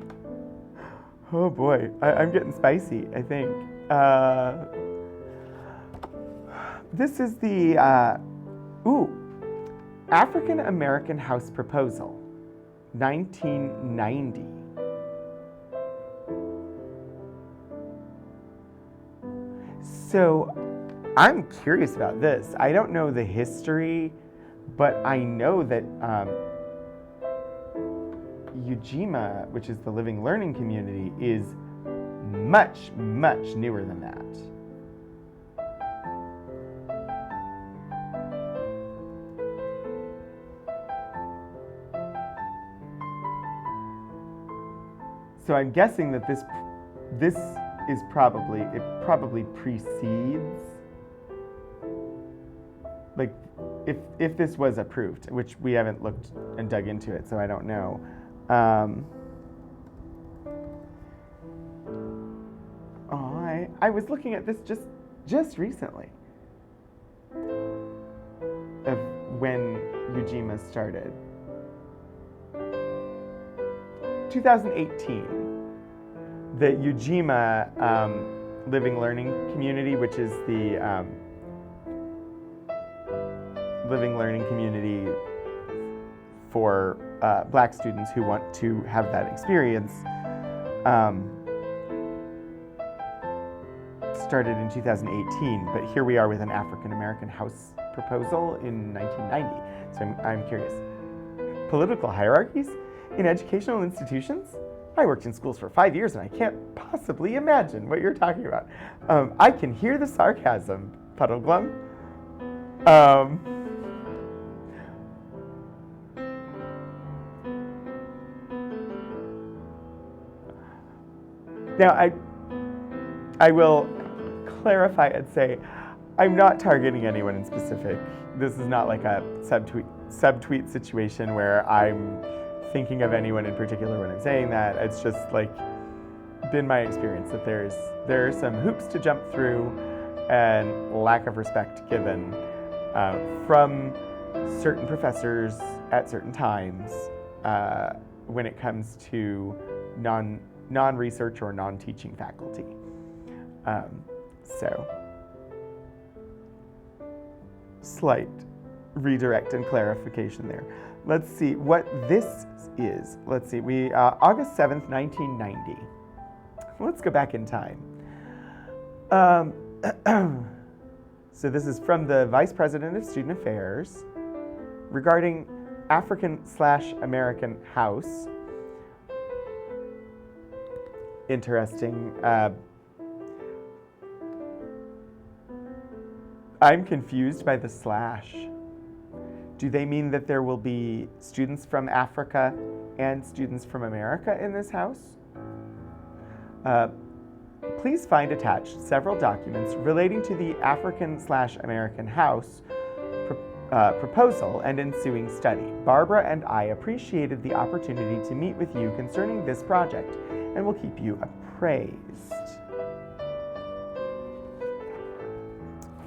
Speaker 1: oh boy, I'm getting spicy, I think. This is the, African American House Proposal, 1990. So I'm curious about this. I don't know the history, but I know that Ujima, which is the living learning community, is much, much newer than that. So I'm guessing that this is probably precedes, like, if this was approved, which we haven't looked and dug into it, so I don't know. I was looking at this just recently of when Ujima started. 2018, the Ujima Living Learning Community, which is the living learning community for Black students who want to have that experience, started in 2018, but here we are with an African American House proposal in 1990. So I'm curious. Political hierarchies in educational institutions? I worked in schools for 5 years and I can't possibly imagine what you're talking about. I can hear the sarcasm, Puddleglum. Now, I will clarify and say, I'm not targeting anyone in specific. This is not like a subtweet situation where I'm thinking of anyone in particular when I'm saying that. It's just like been my experience that there are some hoops to jump through and lack of respect given from certain professors at certain times when it comes to non-research or non-teaching faculty. So, slight redirect and clarification there. Let's see what this is. Let's see, August 7th, 1990. Let's go back in time. So this is from the Vice President of Student Affairs regarding African/American House. Interesting. I'm confused by the slash. Do they mean that there will be students from Africa and students from America in this house? Please find attached several documents relating to the African/American House proposal and ensuing study. Barbara and I appreciated the opportunity to meet with you concerning this project and will keep you appraised.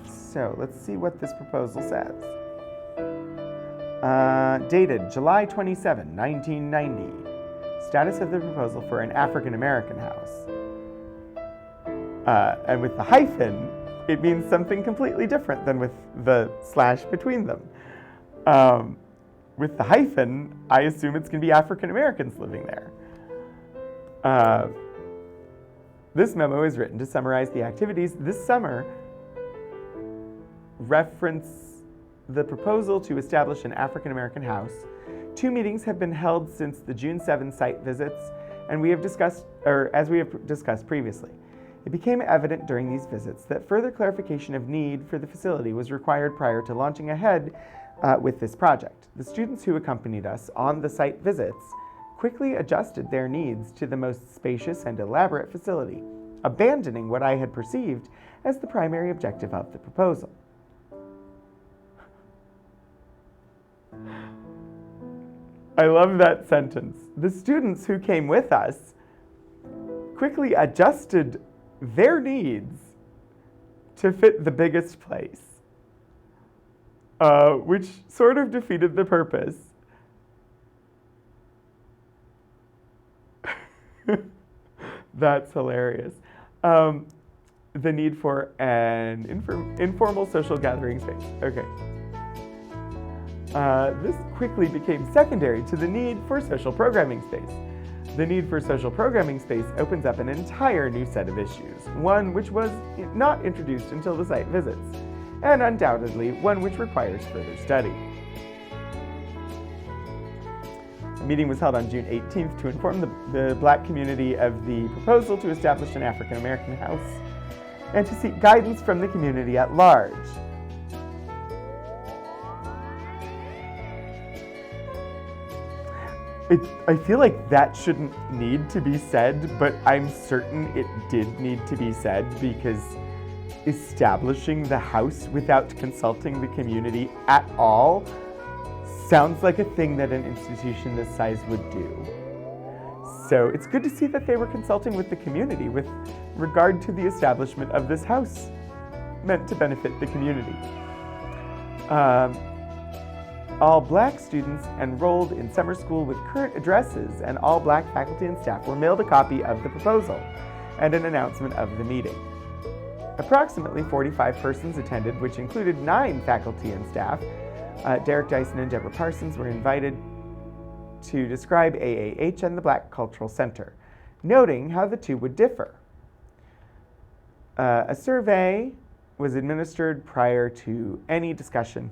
Speaker 1: So let's see what this proposal says. Dated July 27, 1990. Status of the proposal for an African American house. And with the hyphen, it means something completely different than with the slash between them. with the hyphen, I assume it's going to be African Americans living there. This memo is written to summarize the activities this summer, reference the proposal to establish an African American house. 2 meetings have been held since the June 7 site visits, and as we have discussed previously. It became evident during these visits that further clarification of need for the facility was required prior to launching ahead with this project. The students who accompanied us on the site visits quickly adjusted their needs to the most spacious and elaborate facility, abandoning what I had perceived as the primary objective of the proposal. I love that sentence. The students who came with us quickly adjusted their needs to fit the biggest place, which sort of defeated the purpose. That's hilarious. The need for an informal social gathering space. Okay. This quickly became secondary to the need for social programming space. The need for social programming space opens up an entire new set of issues, one which was not introduced until the site visits, and undoubtedly one which requires further study. A meeting was held on June 18th to inform the Black community of the proposal to establish an African American house and to seek guidance from the community at large. I feel like that shouldn't need to be said, but I'm certain it did need to be said because establishing the house without consulting the community at all sounds like a thing that an institution this size would do. So it's good to see that they were consulting with the community with regard to the establishment of this house meant to benefit the community. All Black students enrolled in summer school with current addresses and all Black faculty and staff were mailed a copy of the proposal and an announcement of the meeting. Approximately 45 persons attended, which included 9 faculty and staff. Derek Dyson and Deborah Parsons were invited to describe AAH and the Black Cultural Center, noting how the two would differ. A survey was administered prior to any discussion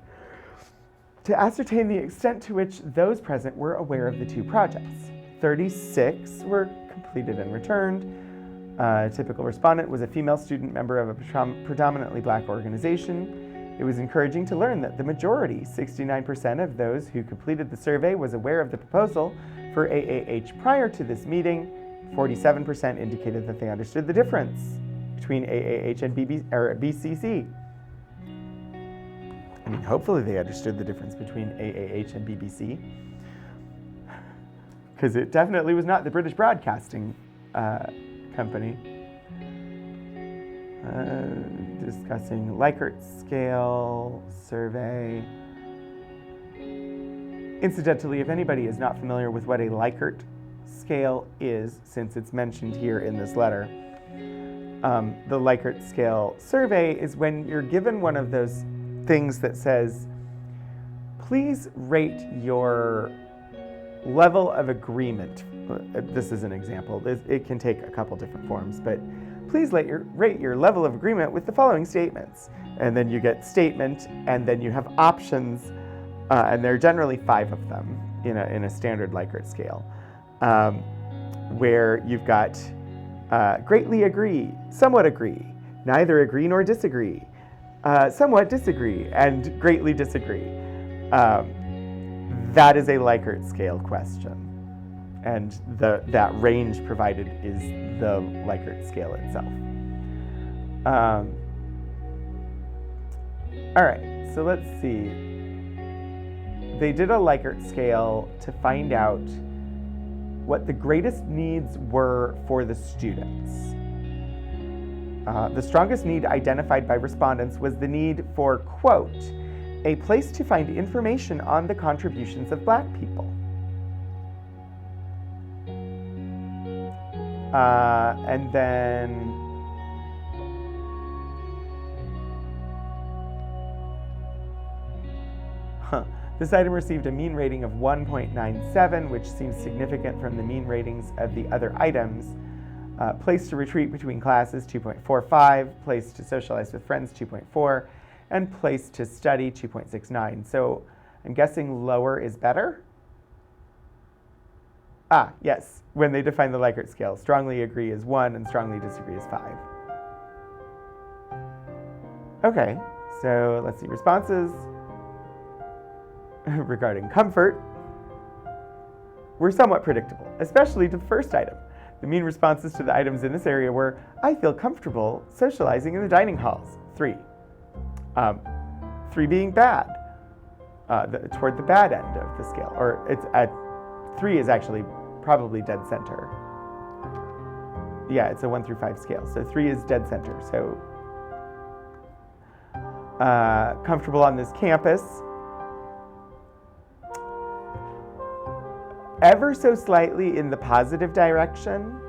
Speaker 1: to ascertain the extent to which those present were aware of the two projects. 36 were completed and returned. A typical respondent was a female student member of a predominantly Black organization. It was encouraging to learn that the majority, 69% of those who completed the survey, was aware of the proposal for AAH prior to this meeting. 47% indicated that they understood the difference between AAH and BCC. I mean, hopefully they understood the difference between AAH and BBC, because it definitely was not the British Broadcasting Company. Discussing Likert scale survey. Incidentally, if anybody is not familiar with what a Likert scale is, since it's mentioned here in this letter, the Likert scale survey is when you're given one of those things that says, please rate your level of agreement. This is an example. It can take a couple different forms, but please rate your level of agreement with the following statements. And then you get statement, and then you have options, and there are generally 5 of them in a standard Likert scale, where you've got greatly agree, somewhat agree, neither agree nor disagree, somewhat disagree, and greatly disagree. That is a Likert scale question. And that range provided is the Likert scale itself. All right, so let's see. They did a Likert scale to find out what the greatest needs were for the students. The strongest need identified by respondents was the need for, quote, a place to find information on the contributions of Black people. And then This item received a mean rating of 1.97, which seems significant from the mean ratings of the other items. Place to retreat between classes, 2.45, place to socialize with friends, 2.4, and place to study, 2.69. So I'm guessing lower is better? Yes, when they define the Likert scale, strongly agree is 1 and strongly disagree is 5. Okay, so let's see, responses regarding comfort were somewhat predictable, especially to the first item. The mean responses to the items in this area were, I feel comfortable socializing in the dining halls, 3. 3 being bad, toward the bad end of the scale, or it's at 3 is actually probably dead center. Yeah, it's a 1 through 5 scale, so 3 is dead center. So comfortable on this campus. Ever so slightly in the positive direction,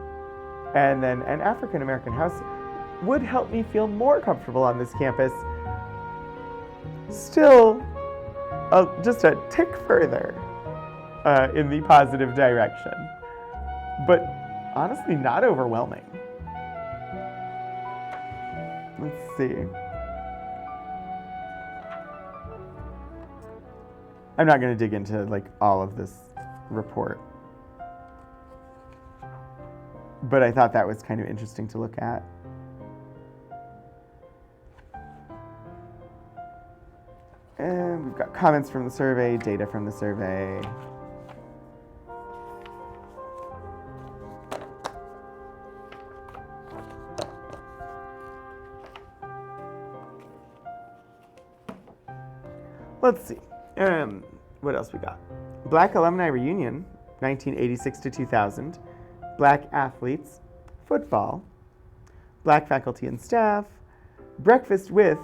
Speaker 1: and then an African American house would help me feel more comfortable on this campus. Still, just a tick further in the positive direction, but honestly not overwhelming. Let's see. I'm not going to dig into like all of this report, but I thought that was kind of interesting to look at. And we've got comments from the survey, data from the survey. Let's see. What else we got? Black Alumni Reunion, 1986 to 2000. Black Athletes, Football. Black Faculty and Staff. Breakfast with ...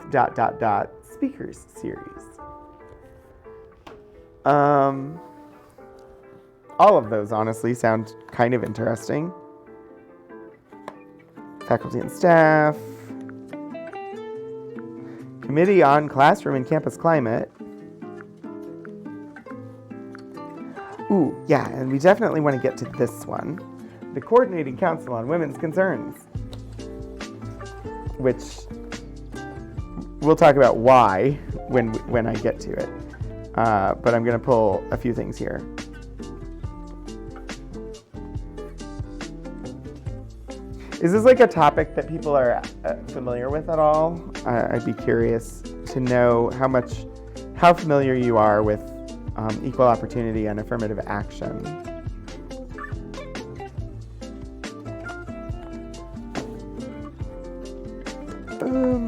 Speaker 1: Speakers Series. All of those honestly sound kind of interesting. Faculty and Staff. Committee on Classroom and Campus Climate. Ooh, yeah, and we definitely want to get to this one. The Coordinating Council on Women's Concerns, which we'll talk about why when I get to it. But I'm going to pull a few things here. Is this like a topic that people are familiar with at all? I'd be curious to know how familiar you are with equal opportunity and affirmative action.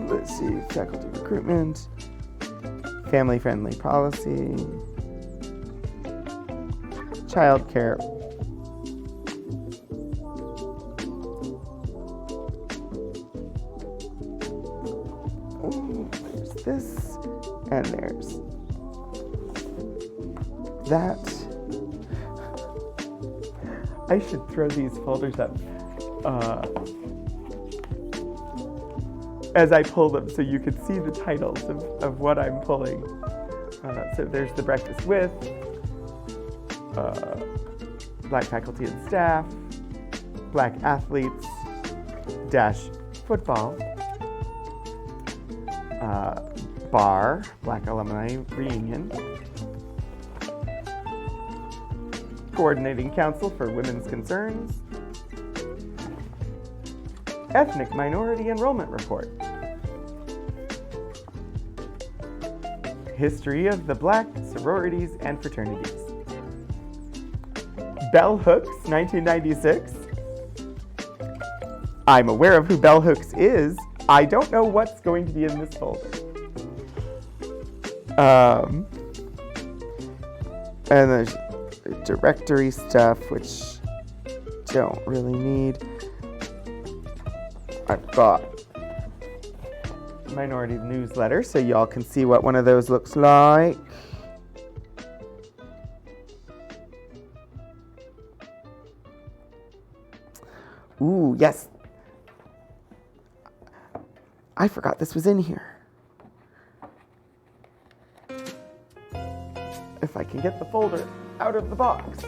Speaker 1: Let's see, faculty recruitment, family-friendly policy, child care. There's this, and there's that. I should throw these folders up as I pull them so you can see the titles of what I'm pulling. So there's the Breakfast with, Black Faculty and Staff, Black Athletes, Football, BAR, Black Alumni Reunion, Coordinating Council for Women's Concerns, Ethnic Minority Enrollment Report, History of the Black Sororities and Fraternities, Bell Hooks, 1996. I'm aware of who Bell Hooks is. I don't know what's going to be in this folder. And there's directory stuff, which don't really need. I've got minority newsletter, so y'all can see what one of those looks like. Ooh, yes. I forgot this was in here. if I can get the folder out of the box.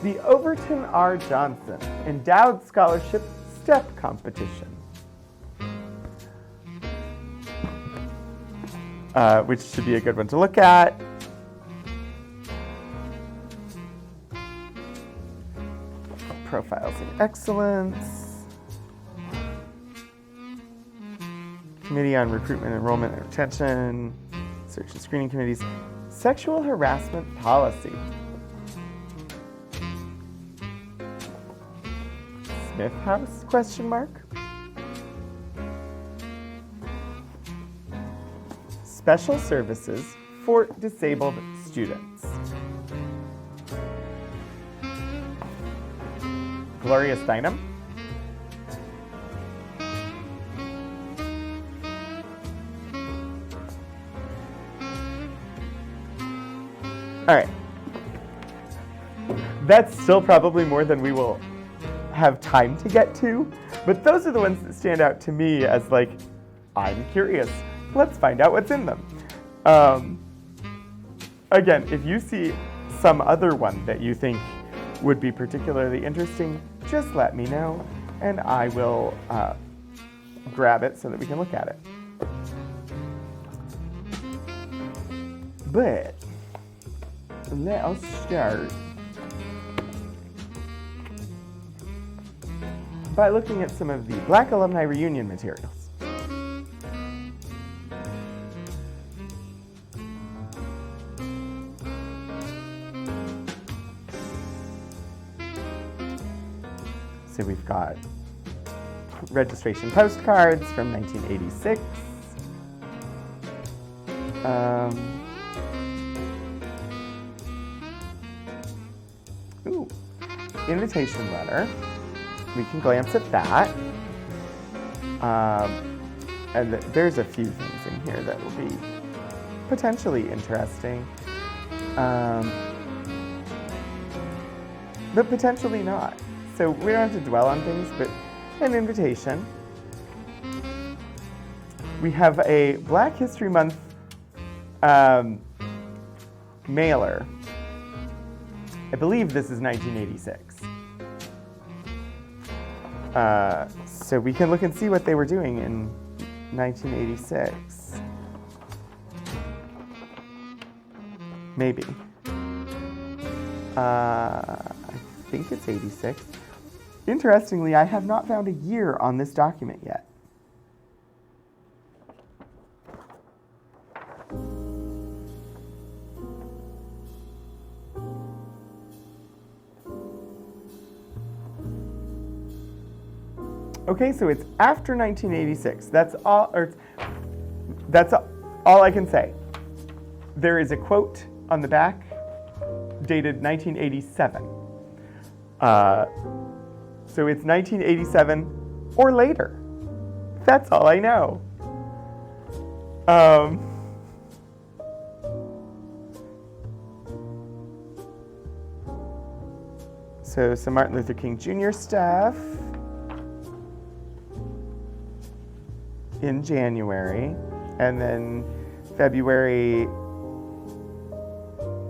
Speaker 1: The Overton R. Johnson Endowed Scholarship Step Competition. Which should be a good one to look at. Profiles in Excellence. Committee on Recruitment, Enrollment, and Retention. Search and Screening Committees. Sexual Harassment Policy. Smith House, question mark. Special Services for Disabled Students. Gloria Steinem. All right. That's still probably more than we will have time to get to, but those are the ones that stand out to me as like, I'm curious. Let's find out what's in them. Again, if you see some other one that you think would be particularly interesting, just let me know, and I will grab it so that we can look at it. But let us start by looking at some of the Black Alumni Reunion materials. So we've got registration postcards from 1986. Invitation letter. We can glance at that. And there's a few things in here that will be potentially interesting. But potentially not. So we don't have to dwell on things, but an invitation. We have a Black History Month mailer. I believe this is 1986. So we can look and see what they were doing in 1986. Maybe. I think it's 86. Interestingly, I have not found a year on this document yet. Okay, so it's after 1986. That's all I can say. There is a quote on the back dated 1987. So it's 1987 or later. That's all I know. So some Martin Luther King Jr. stuff in January, and then February,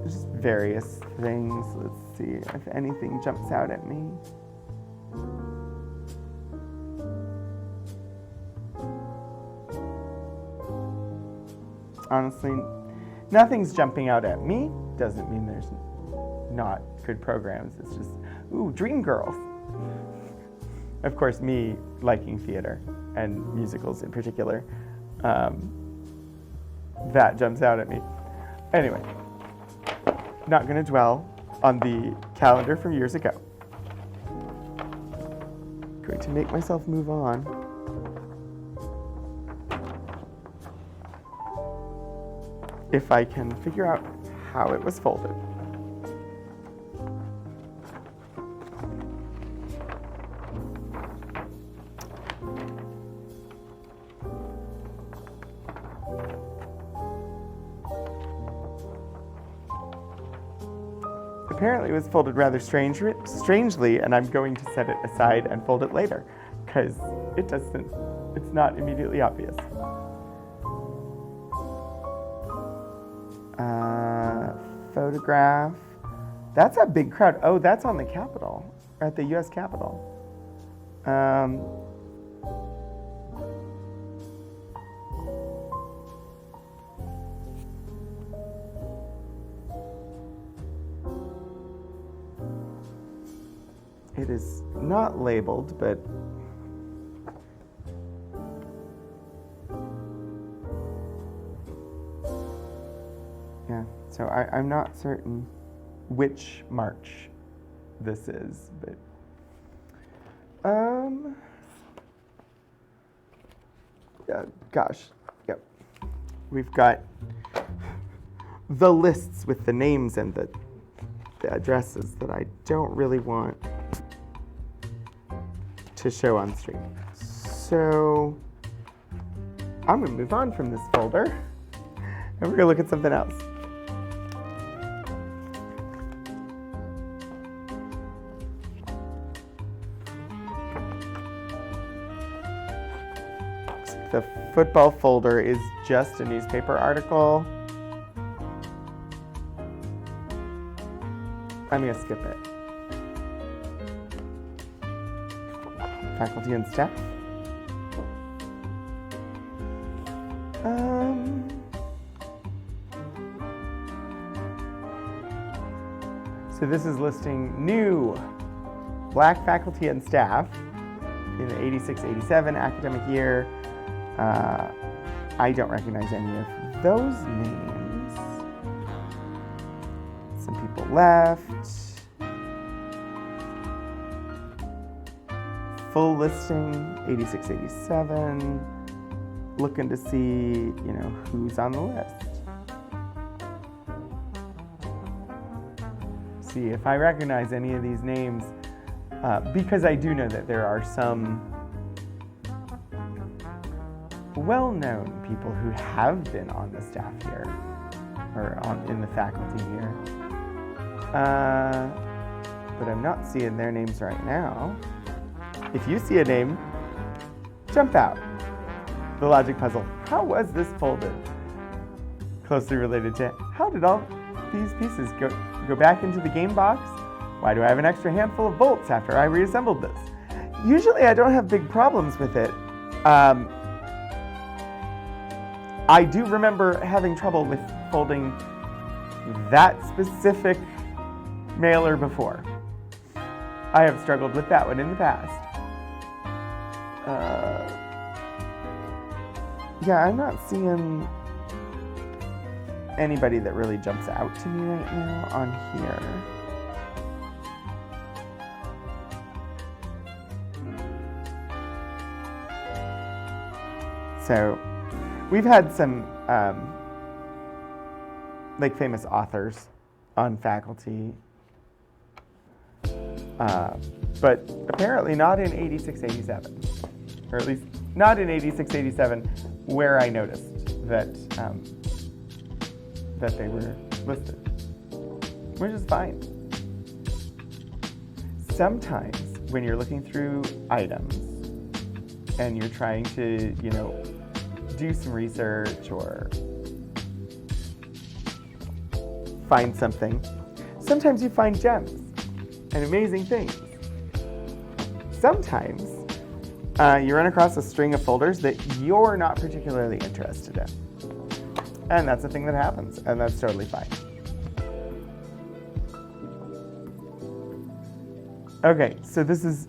Speaker 1: just various things. Let's see if anything jumps out at me. Honestly, nothing's jumping out at me. Doesn't mean there's not good programs. It's just, ooh, Dreamgirls. Of course, me liking theater and musicals in particular, that jumps out at me. Anyway, not going to dwell on the calendar from years ago. Going to make myself move on. If I can figure out how it was folded. Apparently it was folded rather strangely, and I'm going to set it aside and fold it later, because it's not immediately obvious. Photograph. That's a big crowd. Oh, that's on the Capitol, at the U.S. Capitol. It is not labeled, but yeah, so I'm not certain which march this is, but yeah, gosh, yep. We've got the lists with the names and the addresses that I don't really want to show on stream. So I'm gonna move on from this folder and we're gonna look at something else. The football folder is just a newspaper article. I'm gonna skip it. Faculty and staff. So this is listing new Black faculty and staff in the 86-87 academic year. I don't recognize any of those names. Some people left. Full listing, 86-87. Looking to see, who's on the list. See if I recognize any of these names, because I do know that there are some well-known people who have been on the staff here, or in the faculty here. But I'm not seeing their names right now. If you see a name, jump out. The logic puzzle. How was this folded? Closely related to how did all these pieces go back into the game box? Why do I have an extra handful of bolts after I reassembled this? Usually I don't have big problems with it. I do remember having trouble with folding that specific mailer before. I have struggled with that one in the past. Yeah, I'm not seeing anybody that really jumps out to me right now on here. So we've had some famous authors on faculty, but apparently not in 86-87, or at least not in 86-87 where I noticed that that they were listed, which is fine. Sometimes when you're looking through items and you're trying to, do some research or find something, sometimes you find gems and amazing things. Sometimes you run across a string of folders that you're not particularly interested in. And that's a thing that happens, and that's totally fine. Okay, so this is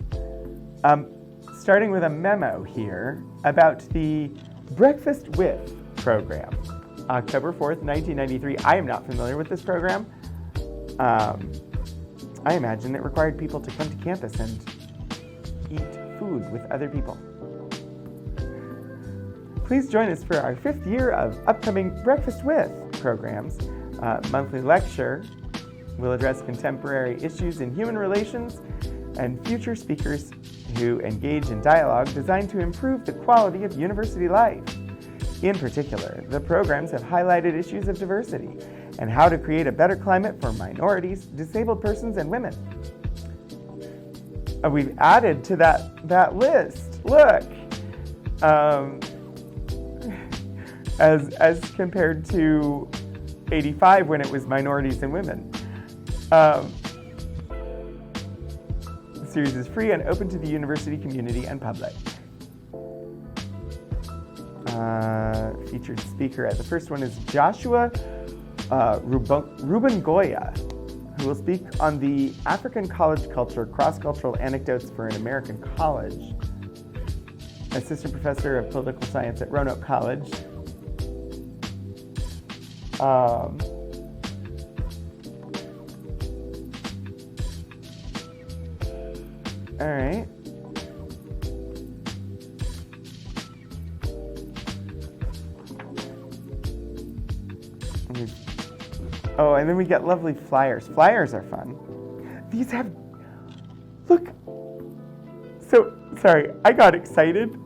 Speaker 1: starting with a memo here about the Breakfast With program. October 4th, 1993. I am not familiar with this program. I imagine it required people to come to campus and eat food with other people. Please join us for our 5th year of upcoming Breakfast With programs. Monthly lecture will address contemporary issues in human relations and future speakers who engage in dialogue designed to improve the quality of university life. In particular, the programs have highlighted issues of diversity and how to create a better climate for minorities, disabled persons, and women. We've added to that list. Look, as compared to 1985 when it was minorities and women. The series is free and open to the university community and public. Featured speaker at the first one is Joshua Rubengoya, who will speak on the African college culture, cross-cultural anecdotes for an American college. Assistant professor of political science at Roanoke College. All right. Oh, and then we get lovely flyers. Flyers are fun. These have, look. So, sorry, I got excited.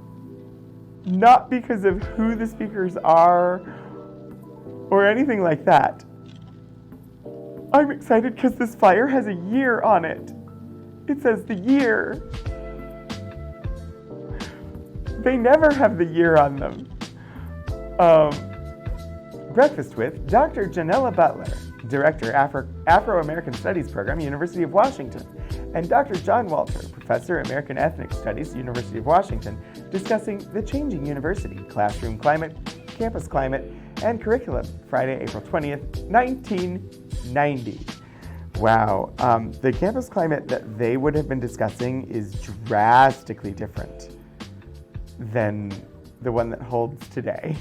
Speaker 1: Not because of who the speakers are or anything like that. I'm excited because this flyer has a year on it. It says the year. They never have the year on them. Breakfast with Dr. Janella Butler, Director, Afro-American Studies Program, University of Washington, and Dr. John Walter, Professor, American Ethnic Studies, University of Washington, discussing the changing university, classroom climate, campus climate, and curriculum, Friday, April 20th, 1990. Wow, the campus climate that they would have been discussing is drastically different than the one that holds today.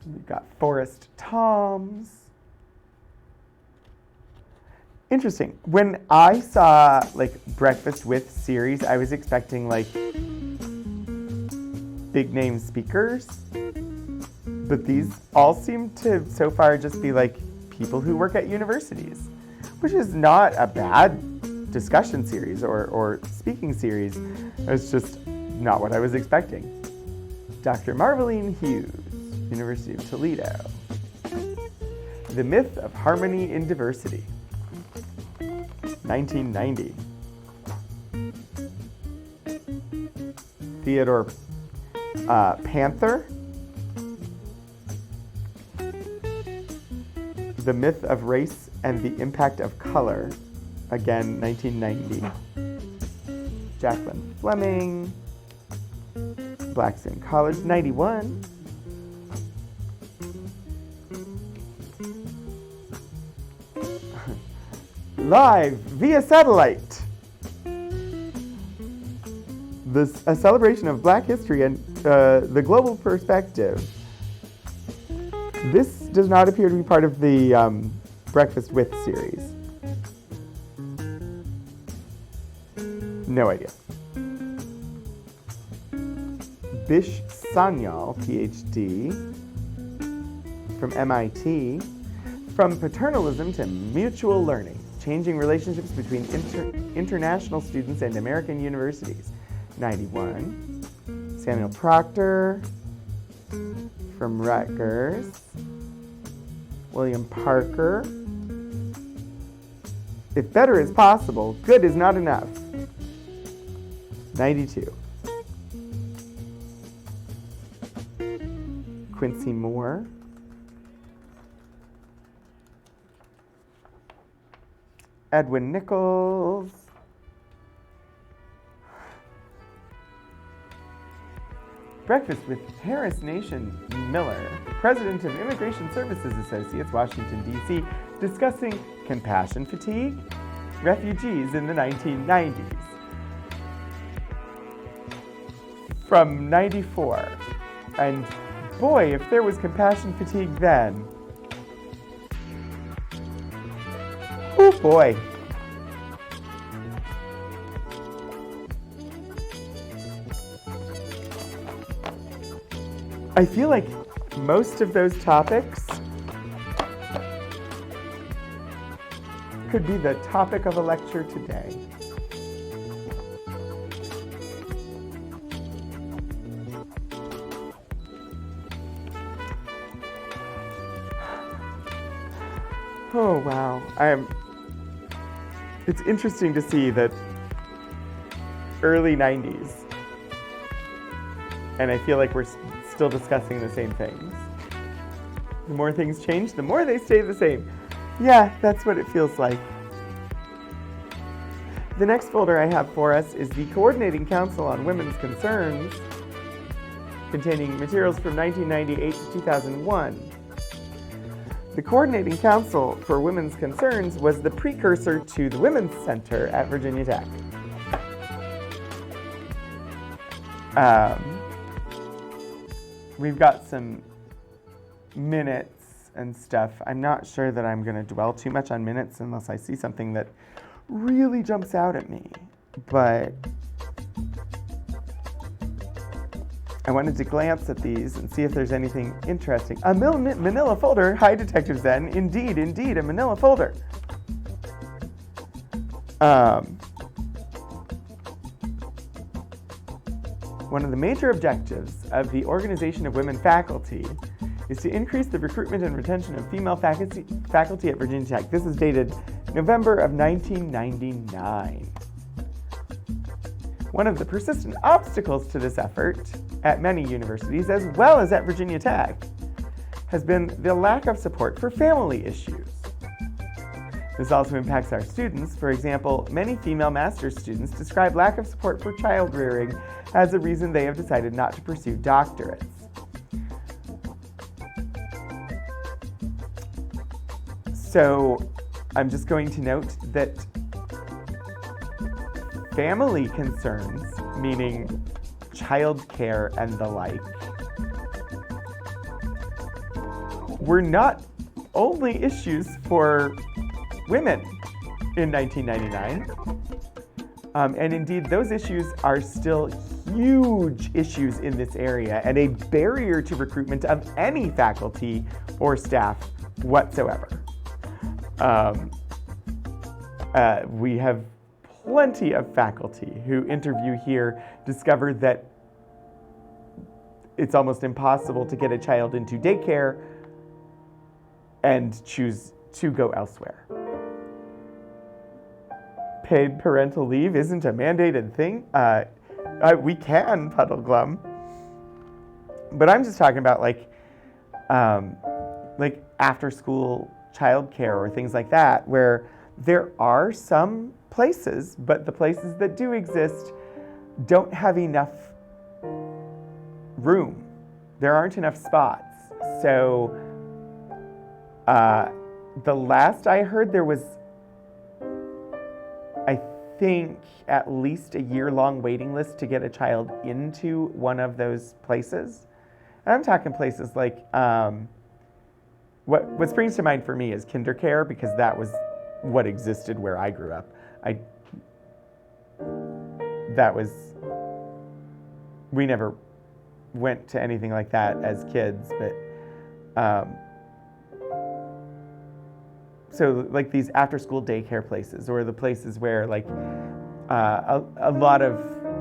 Speaker 1: We've got Forrest Toms. Interesting. When I saw like Breakfast with series, I was expecting like big name speakers, but these all seem to so far just be like people who work at universities, which is not a bad discussion series or speaking series. It's just not what I was expecting. Dr. Marveline Hughes, University of Toledo. The Myth of Harmony in Diversity, 1990. Theodore Panther, The Myth of Race and the Impact of Color, again, 1990. Jacqueline Fleming, Blackstone College, 91. Live via satellite. A celebration of Black history and the global perspective. This does not appear to be part of the Breakfast with series. No idea. Bish Sanyal, PhD, from MIT. From Paternalism to Mutual Learning, Changing Relationships Between International Students and American Universities, 91. Samuel Proctor, from Rutgers. William Parker. If better is possible, good is not enough, 92. Quincy Moore. Edwin Nichols. Breakfast with Harris Nation Miller, President of Immigration Services Associates, Washington, D.C., discussing compassion fatigue, refugees in the 1990s. From 94. And boy, if there was compassion fatigue then. Oh boy. I feel like most of those topics could be the topic of a lecture today. Oh wow, it's interesting to see that early 90s, and I feel like we're still discussing the same things. The more things change, the more they stay the same. Yeah, that's what it feels like. The next folder I have for us is the Coordinating Council on Women's Concerns, containing materials from 1998 to 2001. The Coordinating Council for Women's Concerns was the precursor to the Women's Center at Virginia Tech. We've got some minutes and stuff. I'm not sure that I'm going to dwell too much on minutes unless I see something that really jumps out at me. But I wanted to glance at these and see if there's anything interesting. A manila folder. Hi, Detective Zen. Indeed, a manila folder. One of the major objectives of the Organization of Women Faculty is to increase the recruitment and retention of female faculty at Virginia Tech. This is dated November of 1999. One of the persistent obstacles to this effort at many universities, as well as at Virginia Tech, has been the lack of support for family issues. This also impacts our students. For example, many female master's students describe lack of support for child rearing as a reason they have decided not to pursue doctorates. So I'm just going to note that family concerns, meaning childcare and the like, were not only issues for women in 1999. And indeed, those issues are still huge issues in this area and a barrier to recruitment of any faculty or staff whatsoever. We have plenty of faculty who interview here discover that it's almost impossible to get a child into daycare and choose to go elsewhere. Paid parental leave isn't a mandated thing. We can puddle glum, but I'm just talking about like after school childcare or things like that, where there are some places, but the places that do exist don't have enough room. There aren't enough spots. So the last I heard, there was, I think, at least a year-long waiting list to get a child into one of those places. And I'm talking places like, what springs to mind for me is kindercare, because that was what existed where I grew up. We never went to anything like that as kids, but so like these after-school daycare places, or the places where like a lot of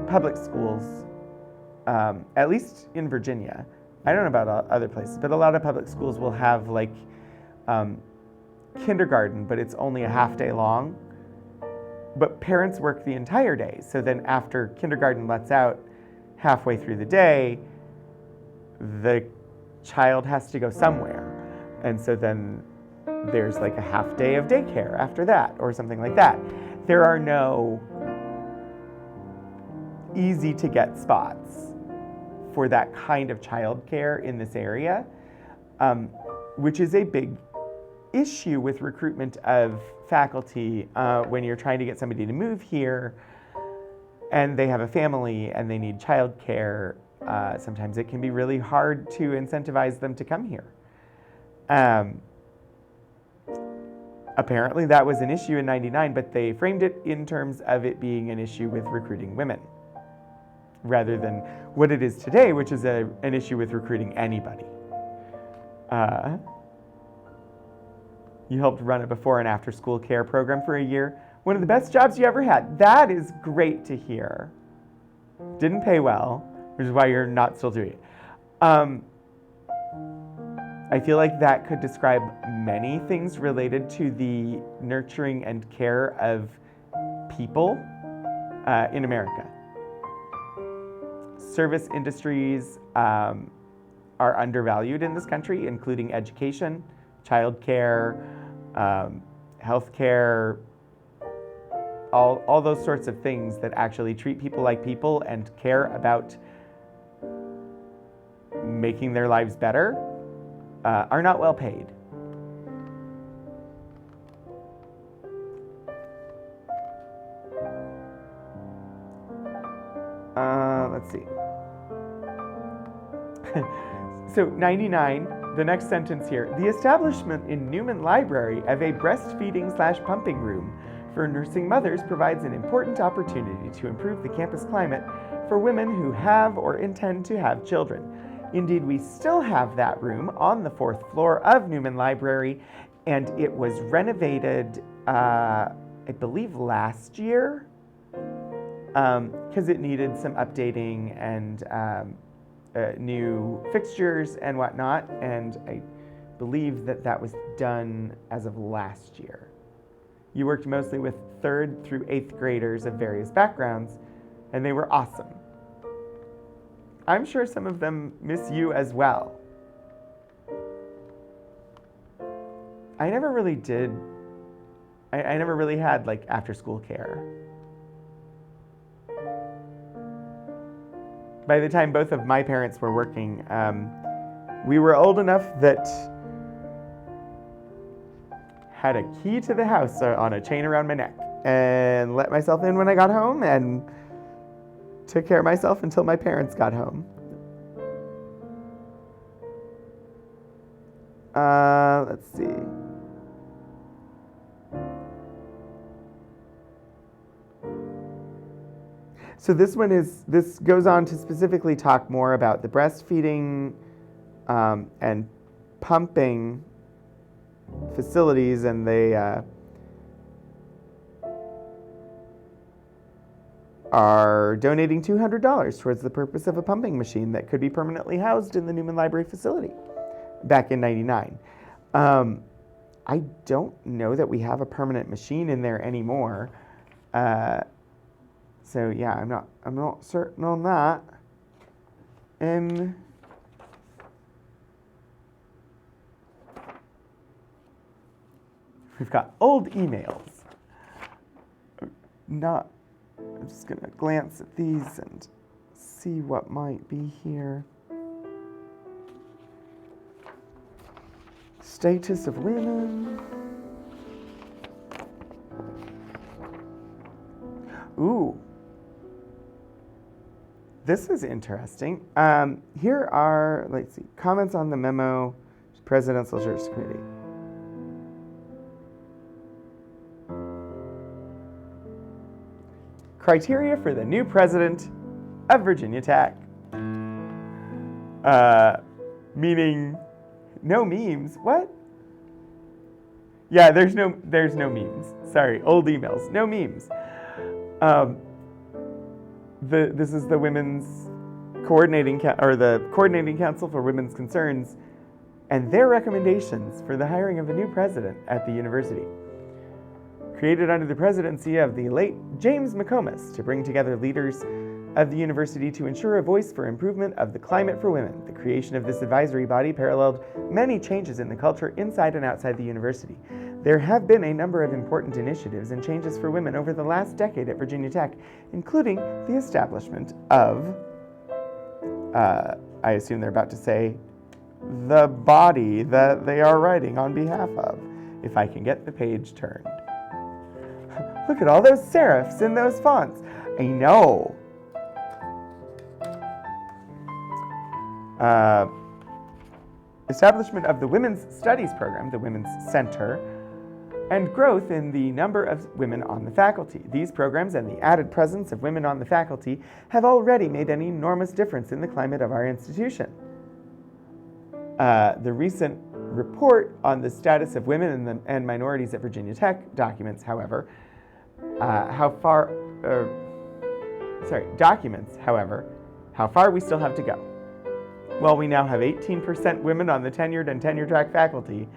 Speaker 1: public schools, at least in Virginia, I don't know about other places, but a lot of public schools will have like kindergarten, but it's only a half day long. But parents work the entire day. So then after kindergarten lets out halfway through the day, the child has to go somewhere. And so then there's like a half day of daycare after that, or something like that. There are no easy to get spots for that kind of childcare in this area, which is a big issue with recruitment of faculty when you're trying to get somebody to move here and they have a family and they need childcare. Sometimes it can be really hard to incentivize them to come here. Apparently that was an issue in '99, but they framed it in terms of it being an issue with recruiting women, rather than what it is today, which is an issue with recruiting anybody. You helped run a before and after school care program for a year. One of the best jobs you ever had. That is great to hear. Didn't pay well, which is why you're not still doing it. I feel like that could describe many things related to the nurturing and care of people in America. Service industries, are undervalued in this country, including education, childcare, healthcare, all those sorts of things that actually treat people like people and care about making their lives better, are not well paid. Let's see. So 99, the next sentence here. The establishment in Newman Library of a breastfeeding/pumping room for nursing mothers provides an important opportunity to improve the campus climate for women who have or intend to have children. Indeed, we still have that room on the 4th floor of Newman Library, and it was renovated, I believe, last year, because it needed some updating and new fixtures and whatnot, and I believe that was done as of last year. You worked mostly with 3rd through 8th graders of various backgrounds, and they were awesome. I'm sure some of them miss you as well. I never really did, I never really had like after school care. By the time both of my parents were working, we were old enough that had a key to the house on a chain around my neck and let myself in when I got home and took care of myself until my parents got home. Let's see. So this goes on to specifically talk more about the breastfeeding and pumping facilities, and they are donating $200 towards the purpose of a pumping machine that could be permanently housed in the Newman Library facility back in '99. I don't know that we have a permanent machine in there anymore. So yeah, I'm not certain on that. We've got old emails. I'm just gonna glance at these and see what might be here. Status of women. Ooh. This is interesting. Here are, let's see, comments on the memo, Presidential Search Committee. Criteria for the new president of Virginia Tech. Meaning no memes. What? Yeah, there's no memes. Sorry, old emails. No memes. This is the Women's Coordinating the Coordinating Council for Women's Concerns, and their recommendations for the hiring of a new president at the university. Created under the presidency of the late James McComas to bring together leaders of the university to ensure a voice for improvement of the climate for women. The creation of this advisory body paralleled many changes in the culture inside and outside the university. There have been a number of important initiatives and changes for women over the last decade at Virginia Tech, including the establishment of, I assume they're about to say, the body that they are writing on behalf of, if I can get the page turned. Look at all those serifs in those fonts. I know. Establishment of the Women's Studies Program, the Women's Center, and growth in the number of women on the faculty. These programs and the added presence of women on the faculty have already made an enormous difference in the climate of our institution. The recent report on the status of women and minorities at Virginia Tech documents, however, how far we still have to go. While we now have 18% women on the tenured and tenure-track faculty,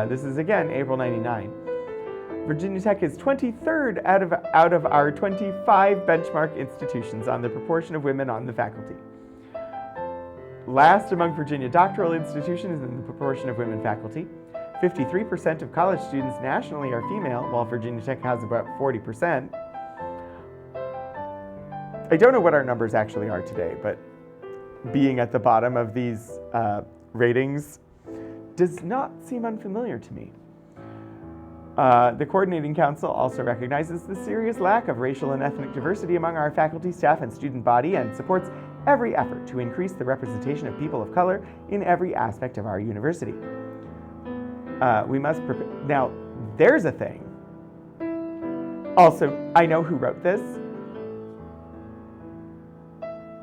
Speaker 1: this is again April '99. Virginia Tech is 23rd out of our 25 benchmark institutions on the proportion of women on the faculty. Last among Virginia doctoral institutions in the proportion of women faculty. 53% of college students nationally are female, while Virginia Tech has about 40%. I don't know what our numbers actually are today, but being at the bottom of these ratings does not seem unfamiliar to me. The Coordinating Council also recognizes the serious lack of racial and ethnic diversity among our faculty, staff, and student body, and supports every effort to increase the representation of people of color in every aspect of our university. We must now, there's a thing. Also, I know who wrote this.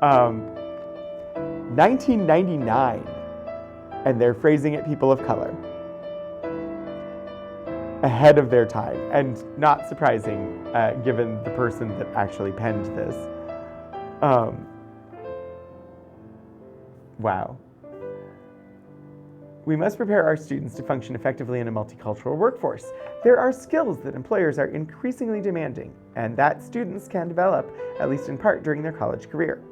Speaker 1: 1999, and they're phrasing it people of color. Ahead of their time, and not surprising given the person that actually penned this. Wow. We must prepare our students to function effectively in a multicultural workforce. There are skills that employers are increasingly demanding, and that students can develop, at least in part, during their college career.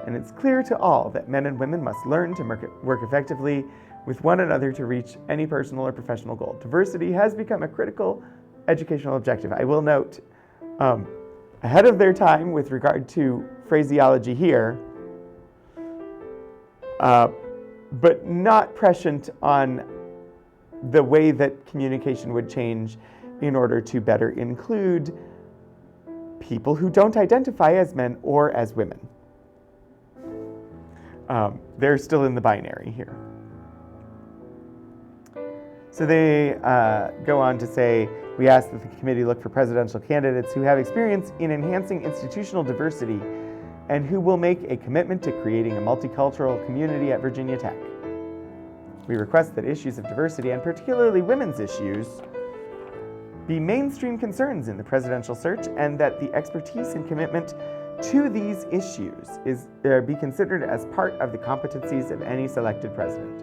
Speaker 1: And it's clear to all that men and women must learn to work effectively with one another to reach any personal or professional goal. Diversity has become a critical educational objective. I will note, ahead of their time with regard to phraseology here, but not prescient on the way that communication would change in order to better include people who don't identify as men or as women. They're still in the binary here. So they go on to say, we ask that the committee look for presidential candidates who have experience in enhancing institutional diversity and who will make a commitment to creating a multicultural community at Virginia Tech. We request that issues of diversity, and particularly women's issues, be mainstream concerns in the presidential search, and that the expertise and commitment to these issues be considered as part of the competencies of any selected president.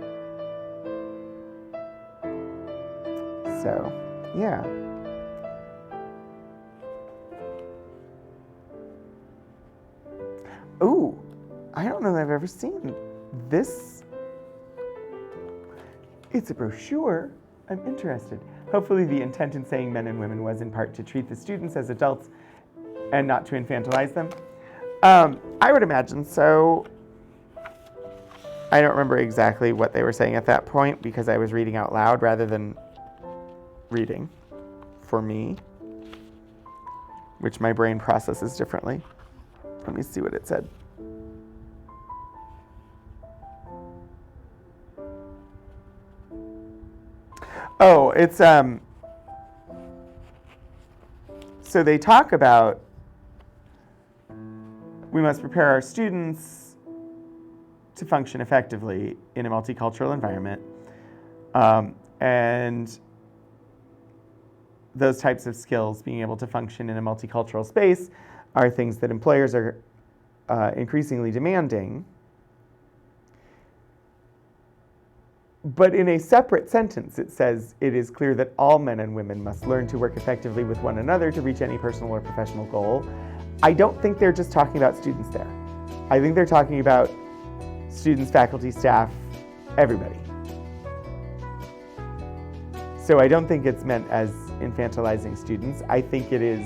Speaker 1: So, yeah. Ooh, I don't know that I've ever seen this. It's a brochure. I'm interested. Hopefully the intent in saying men and women was in part to treat the students as adults and not to infantilize them. I would imagine so. I don't remember exactly what they were saying at that point because I was reading out loud rather than reading for me, which my brain processes differently. Let me see what it said. Oh, it's, so they talk about we must prepare our students to function effectively in a multicultural environment. And those types of skills, being able to function in a multicultural space, are things that employers are increasingly demanding. But in a separate sentence, it says, it is clear that all men and women must learn to work effectively with one another to reach any personal or professional goal. I don't think they're just talking about students there. I think they're talking about students, faculty, staff, everybody. So I don't think it's meant as infantilizing students. I think it is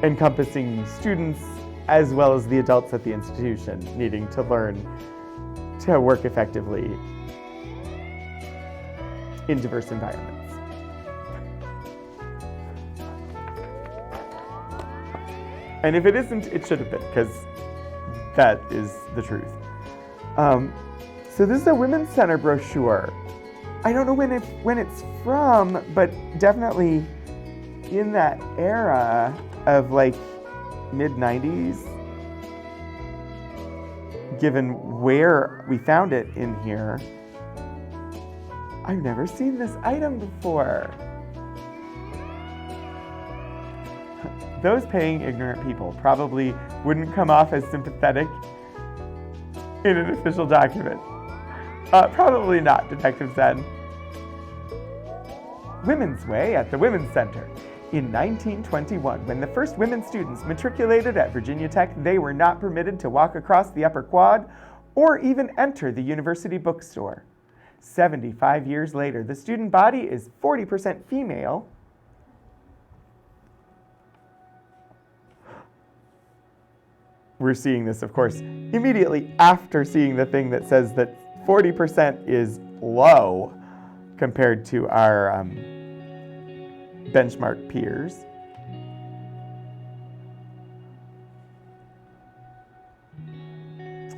Speaker 1: encompassing students as well as the adults at the institution needing to learn to work effectively in diverse environments. And if it isn't, it should have been, because that is the truth. So this is a Women's Center brochure. I don't know when it's from, but definitely in that era of like mid-90s, given where we found it in here. I've never seen this item before. Those paying ignorant people probably wouldn't come off as sympathetic in an official document. Probably not, Detective said. Women's Way at the Women's Center. In 1921, when the first women students matriculated at Virginia Tech, they were not permitted to walk across the upper quad or even enter the university bookstore. 75 years later, the student body is 40% female. We're seeing this, of course, immediately after seeing the thing that says that 40% is low compared to our benchmark peers.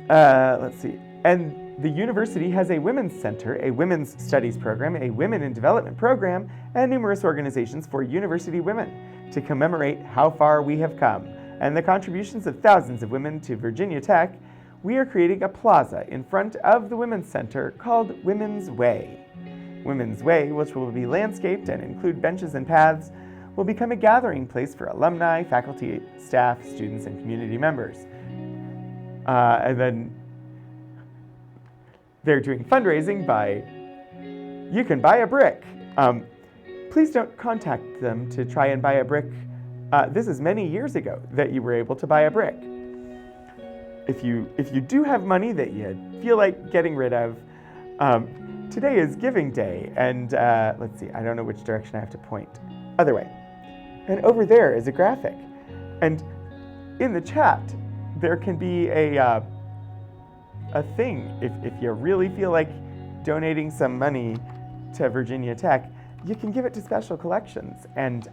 Speaker 1: Let's see. And the university has a women's center, a women's studies program, a women in development program, and numerous organizations for university women to commemorate how far we have come and the contributions of thousands of women to Virginia Tech. We are creating a plaza in front of the Women's Center called Women's Way. Women's Way, which will be landscaped and include benches and paths, will become a gathering place for alumni, faculty, staff, students, and community members. And then they're doing fundraising by, you can buy a brick. Please don't contact them to try and buy a brick. This is many years ago that you were able to buy a brick. If you do have money that you feel like getting rid of, today is Giving Day, and let's see, I don't know which direction I have to point. Other way. And over there is a graphic. And in the chat, there can be a thing. If you really feel like donating some money to Virginia Tech, you can give it to Special Collections and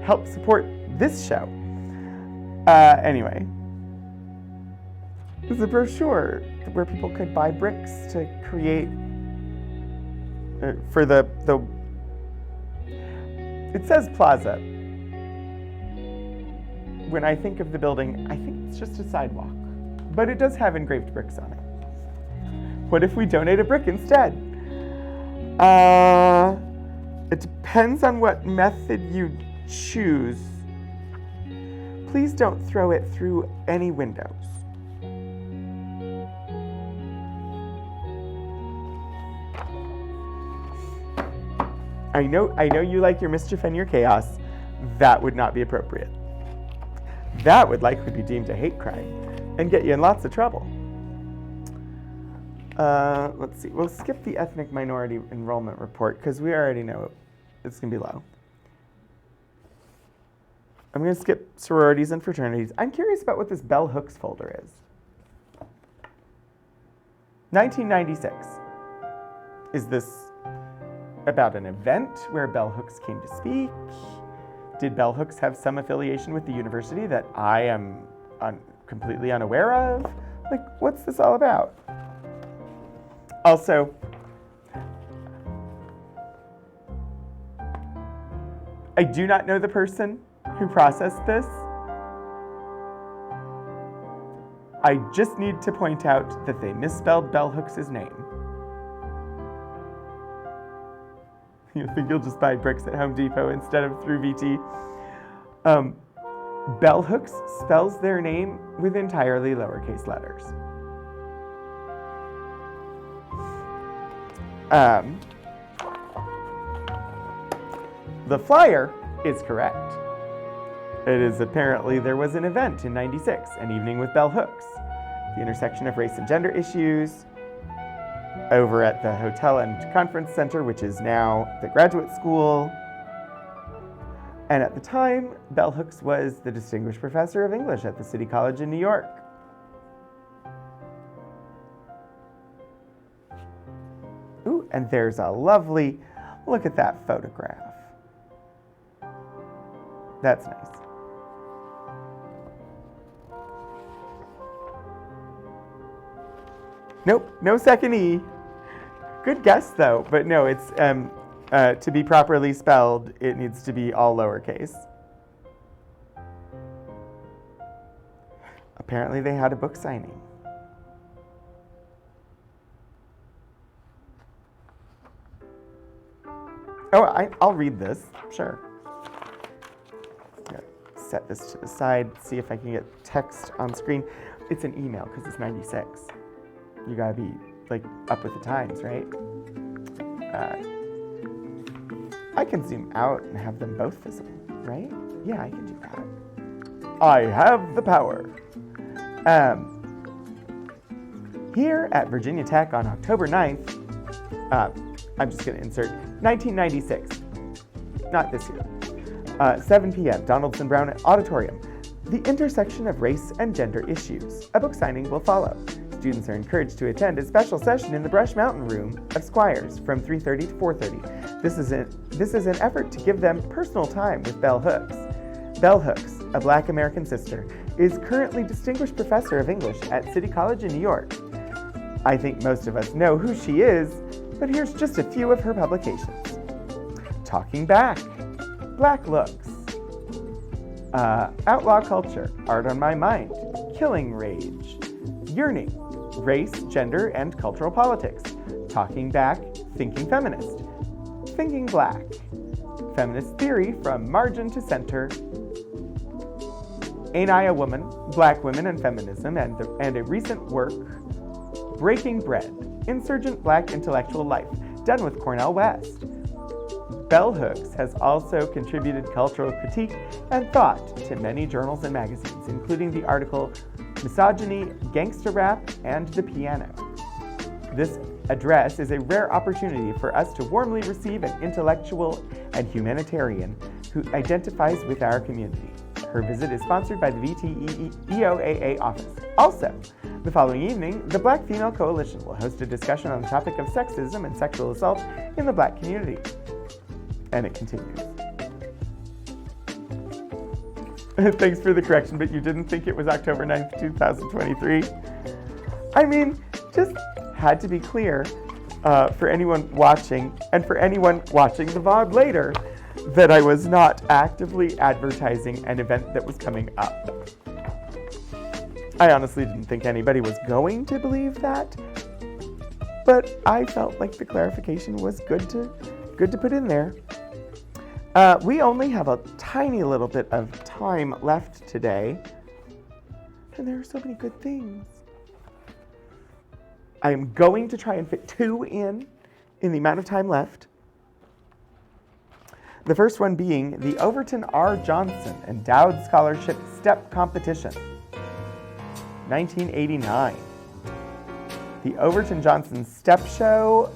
Speaker 1: help support this show. Anyway, there's a brochure where people could buy bricks to create for the. It says plaza. When I think of the building, I think it's just a sidewalk, but it does have engraved bricks on it. What if we donate a brick instead? It depends on what method you choose. Please don't throw it through any windows. I know you like your mischief and your chaos. That would not be appropriate. That would likely be deemed a hate crime and get you in lots of trouble. Let's see, we'll skip the ethnic minority enrollment report because we already know it's going to be low. I'm going to skip sororities and fraternities. I'm curious about what this Bell Hooks folder is. 1996. Is this about an event where Bell Hooks came to speak? Did Bell Hooks have some affiliation with the university that I am completely unaware of? Like, what's this all about? Also, I do not know the person who processed this. I just need to point out that they misspelled Bell Hooks' name. You think you'll just buy bricks at Home Depot instead of through VT. Bell Hooks spells their name with entirely lowercase letters. The flyer is correct. It is apparently there was an event in '96, an evening with Bell Hooks, the intersection of race and gender issues, over at the Hotel and Conference Center, which is now the Graduate School. And at the time, Bell Hooks was the Distinguished Professor of English at the City College in New York. Ooh, and there's a lovely, look at that photograph. That's nice. Nope, no second E. Good guess though, but no, it's to be properly spelled, it needs to be all lowercase. Apparently they had a book signing. Oh, I'll read this, sure. Set this to the side, see if I can get text on screen. It's an email because it's 96. You gotta be like up with the times, right? I can zoom out and have them both visible, right? Yeah, I can do that. I have the power. Here at Virginia Tech on October 9th, I'm just going to insert 1996, not this year, 7 p.m., Donaldson Brown Auditorium. The Intersection of Race and Gender Issues. A book signing will follow. Students are encouraged to attend a special session in the Brush Mountain Room of Squires from 3:30 to 4:30. This is an effort to give them personal time with Bell Hooks. Bell Hooks, a Black American sister, is currently Distinguished Professor of English at City College in New York. I think most of us know who she is, but here's just a few of her publications. Talking Back, Black Looks, Outlaw Culture, Art on My Mind, Killing Rage, Yearning, Race, Gender, and Cultural Politics, Talking Back, Thinking Feminist, Thinking Black, Feminist Theory from Margin to Center, Ain't I a Woman, Black Women and Feminism, and a recent work, Breaking Bread, Insurgent Black Intellectual Life, done with Cornell West. Bell Hooks has also contributed cultural critique and thought to many journals and magazines, including the article Misogyny, Gangsta Rap, and the Piano. This address is a rare opportunity for us to warmly receive an intellectual and humanitarian who identifies with our community. Her visit is sponsored by the VTEOAA office. Also, the following evening, the Black Female Coalition will host a discussion on the topic of sexism and sexual assault in the Black community. And it continues. Thanks for the correction, but you didn't think it was October 9th, 2023? I mean, just had to be clear for anyone watching, and for anyone watching the VOD later, that I was not actively advertising an event that was coming up. I honestly didn't think anybody was going to believe that, but I felt like the clarification was good to put in there. We only have a tiny little bit of time left today, and there are so many good things. I am going to try and fit 2 in the amount of time left. The first one being the Overton R. Johnson Endowed Scholarship Step Competition, 1989. The Overton Johnson Step Show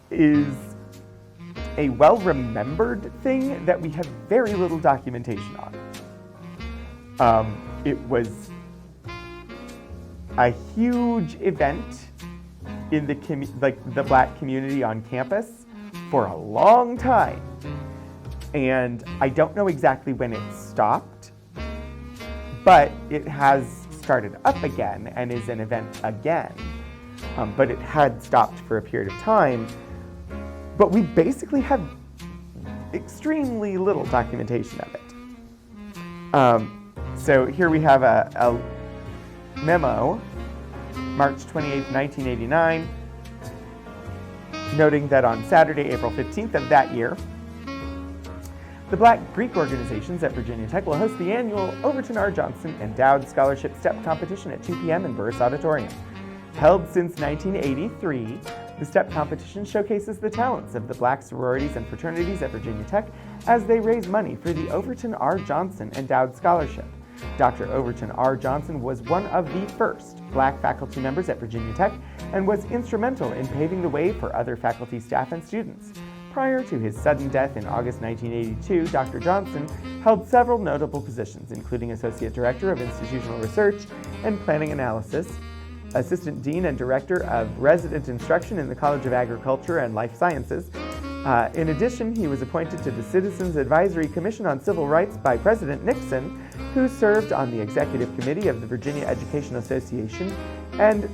Speaker 1: is a well-remembered thing that we have very little documentation on. It was a huge event in the Black community on campus for a long time, and I don't know exactly when it stopped, but it has started up again and is an event again. But it had stopped for a period of time. But we basically have extremely little documentation of it. So here we have a memo, March 28, 1989, noting that on Saturday, April 15th of that year, the Black Greek organizations at Virginia Tech will host the annual Overton R. Johnson Endowed Scholarship Step Competition at 2 p.m. in Burris Auditorium. Held since 1983, the STEP competition showcases the talents of the Black sororities and fraternities at Virginia Tech as they raise money for the Overton R. Johnson Endowed Scholarship. Dr. Overton R. Johnson was one of the first Black faculty members at Virginia Tech and was instrumental in paving the way for other faculty, staff, and students. Prior to his sudden death in August 1982, Dr. Johnson held several notable positions, including Associate Director of Institutional Research and Planning Analysis, Assistant Dean and Director of Resident Instruction in the College of Agriculture and Life Sciences. In addition, he was appointed to the Citizens Advisory Commission on Civil Rights by President Nixon, who served on the Executive Committee of the Virginia Education Association, and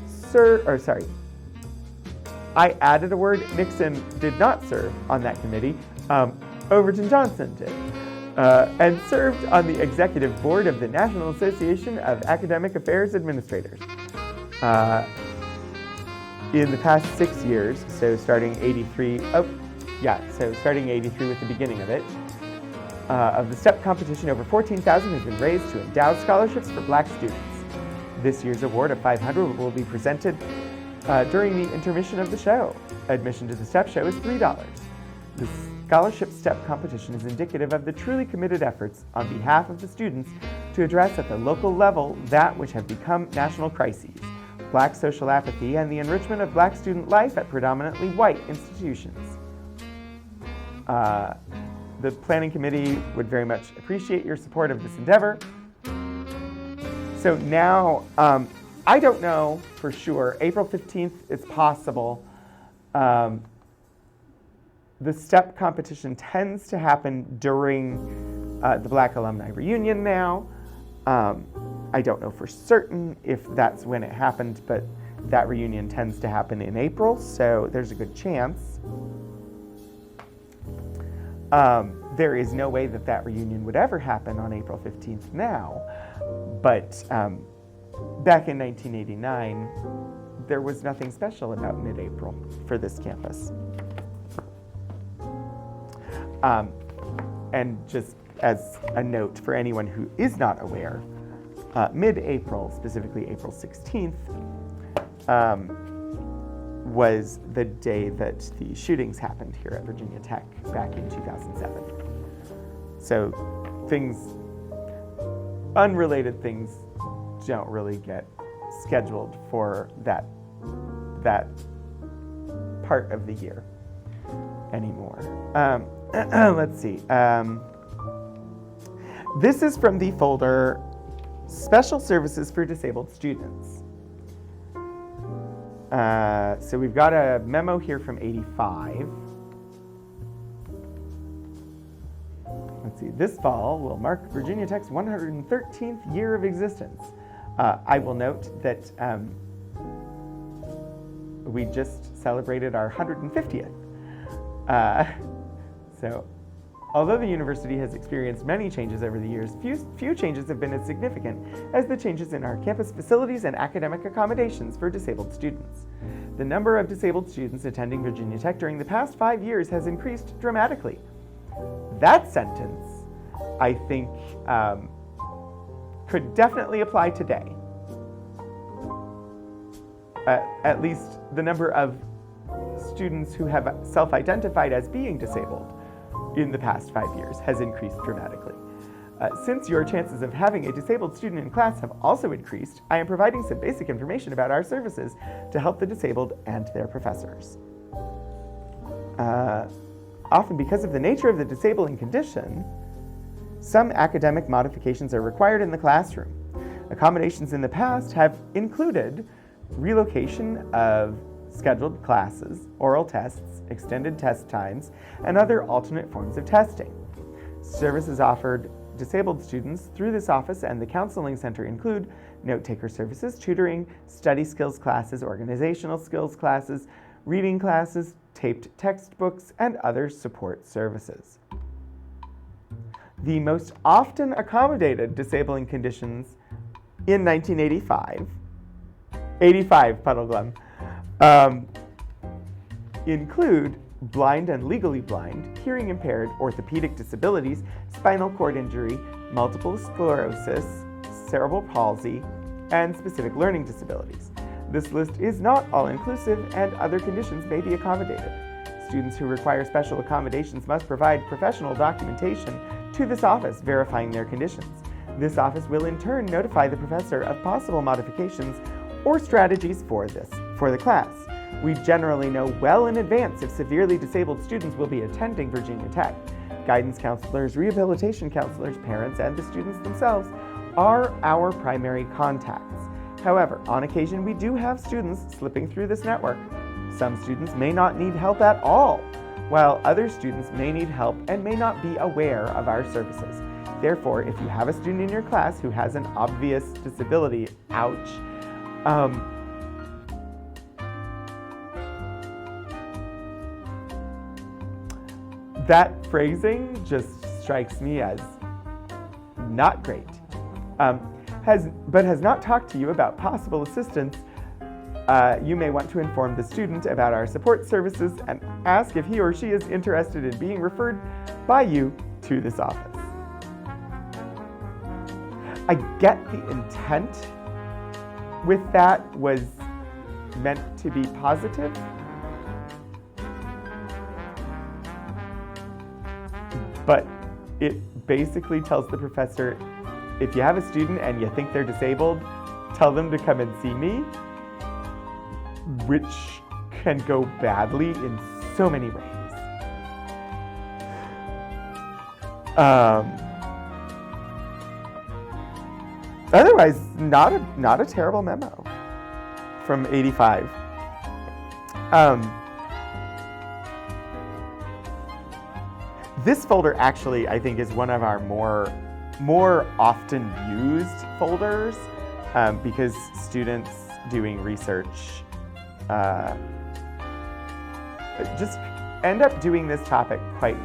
Speaker 1: I added a word. Nixon did not serve on that committee. Overton Johnson did. And served on the Executive Board of the National Association of Academic Affairs Administrators. In the past 6 years, so starting 83 with the beginning of it, of the STEP competition, over $14,000 has been raised to endow scholarships for Black students. This year's award of $500 will be presented during the intermission of the show. Admission to the STEP show is $3. The Scholarship STEP competition is indicative of the truly committed efforts on behalf of the students to address at the local level that which have become national crises: Black social apathy, and the enrichment of Black student life at predominantly white institutions. The Planning Committee would very much appreciate your support of this endeavor. So now, I don't know for sure. April 15th is possible. The STEP competition tends to happen during the Black Alumni Reunion now. I don't know for certain if that's when it happened, but that reunion tends to happen in April, so there's a good chance. There is no way that that reunion would ever happen on April 15th now, but back in 1989, there was nothing special about mid-April for this campus. And just as a note for anyone who is not aware, mid-April, specifically April 16th, was the day that the shootings happened here at Virginia Tech back in 2007. So unrelated things don't really get scheduled for that part of the year anymore. Let's see. This is from the folder Special Services for Disabled Students. So we've got a memo here from '85. Let's see, this fall will mark Virginia Tech's 113th year of existence. I will note that we just celebrated our 150th. So although the university has experienced many changes over the years, few changes have been as significant as the changes in our campus facilities and academic accommodations for disabled students. The number of disabled students attending Virginia Tech during the past 5 years has increased dramatically. That sentence, I think, could definitely apply today. At least the number of students who have self-identified as being disabled in the past 5 years has increased dramatically. Since your chances of having a disabled student in class have also increased, I am providing some basic information about our services to help the disabled and their professors. Often because of the nature of the disabling condition, some academic modifications are required in the classroom. Accommodations in the past have included relocation of scheduled classes, oral tests, extended test times, and other alternate forms of testing. Services offered disabled students through this office and the counseling center include note-taker services, tutoring, study skills classes, organizational skills classes, reading classes, taped textbooks, and other support services. The most often accommodated disabling conditions in 1985, 85 Puddleglum, include blind and legally blind, hearing impaired, orthopedic disabilities, spinal cord injury, multiple sclerosis, cerebral palsy, and specific learning disabilities. This list is not all-inclusive and other conditions may be accommodated. Students who require special accommodations must provide professional documentation to this office verifying their conditions. This office will in turn notify the professor of possible modifications or strategies for the class. We generally know well in advance if severely disabled students will be attending Virginia Tech. Guidance counselors, rehabilitation counselors, parents, and the students themselves are our primary contacts. However, on occasion we do have students slipping through this network. Some students may not need help at all, while other students may need help and may not be aware of our services. Therefore, if you have a student in your class who has an obvious disability, ouch, that phrasing just strikes me as not great. Has not talked to you about possible assistance, you may want to inform the student about our support services and ask if he or she is interested in being referred by you to this office. I get the intent with that was meant to be positive, but it basically tells the professor, if you have a student and you think they're disabled, tell them to come and see me. which can go badly in so many ways. Otherwise, not a terrible memo from 85. This folder actually, I think, is one of our more often used folders because students doing research just end up doing this topic quite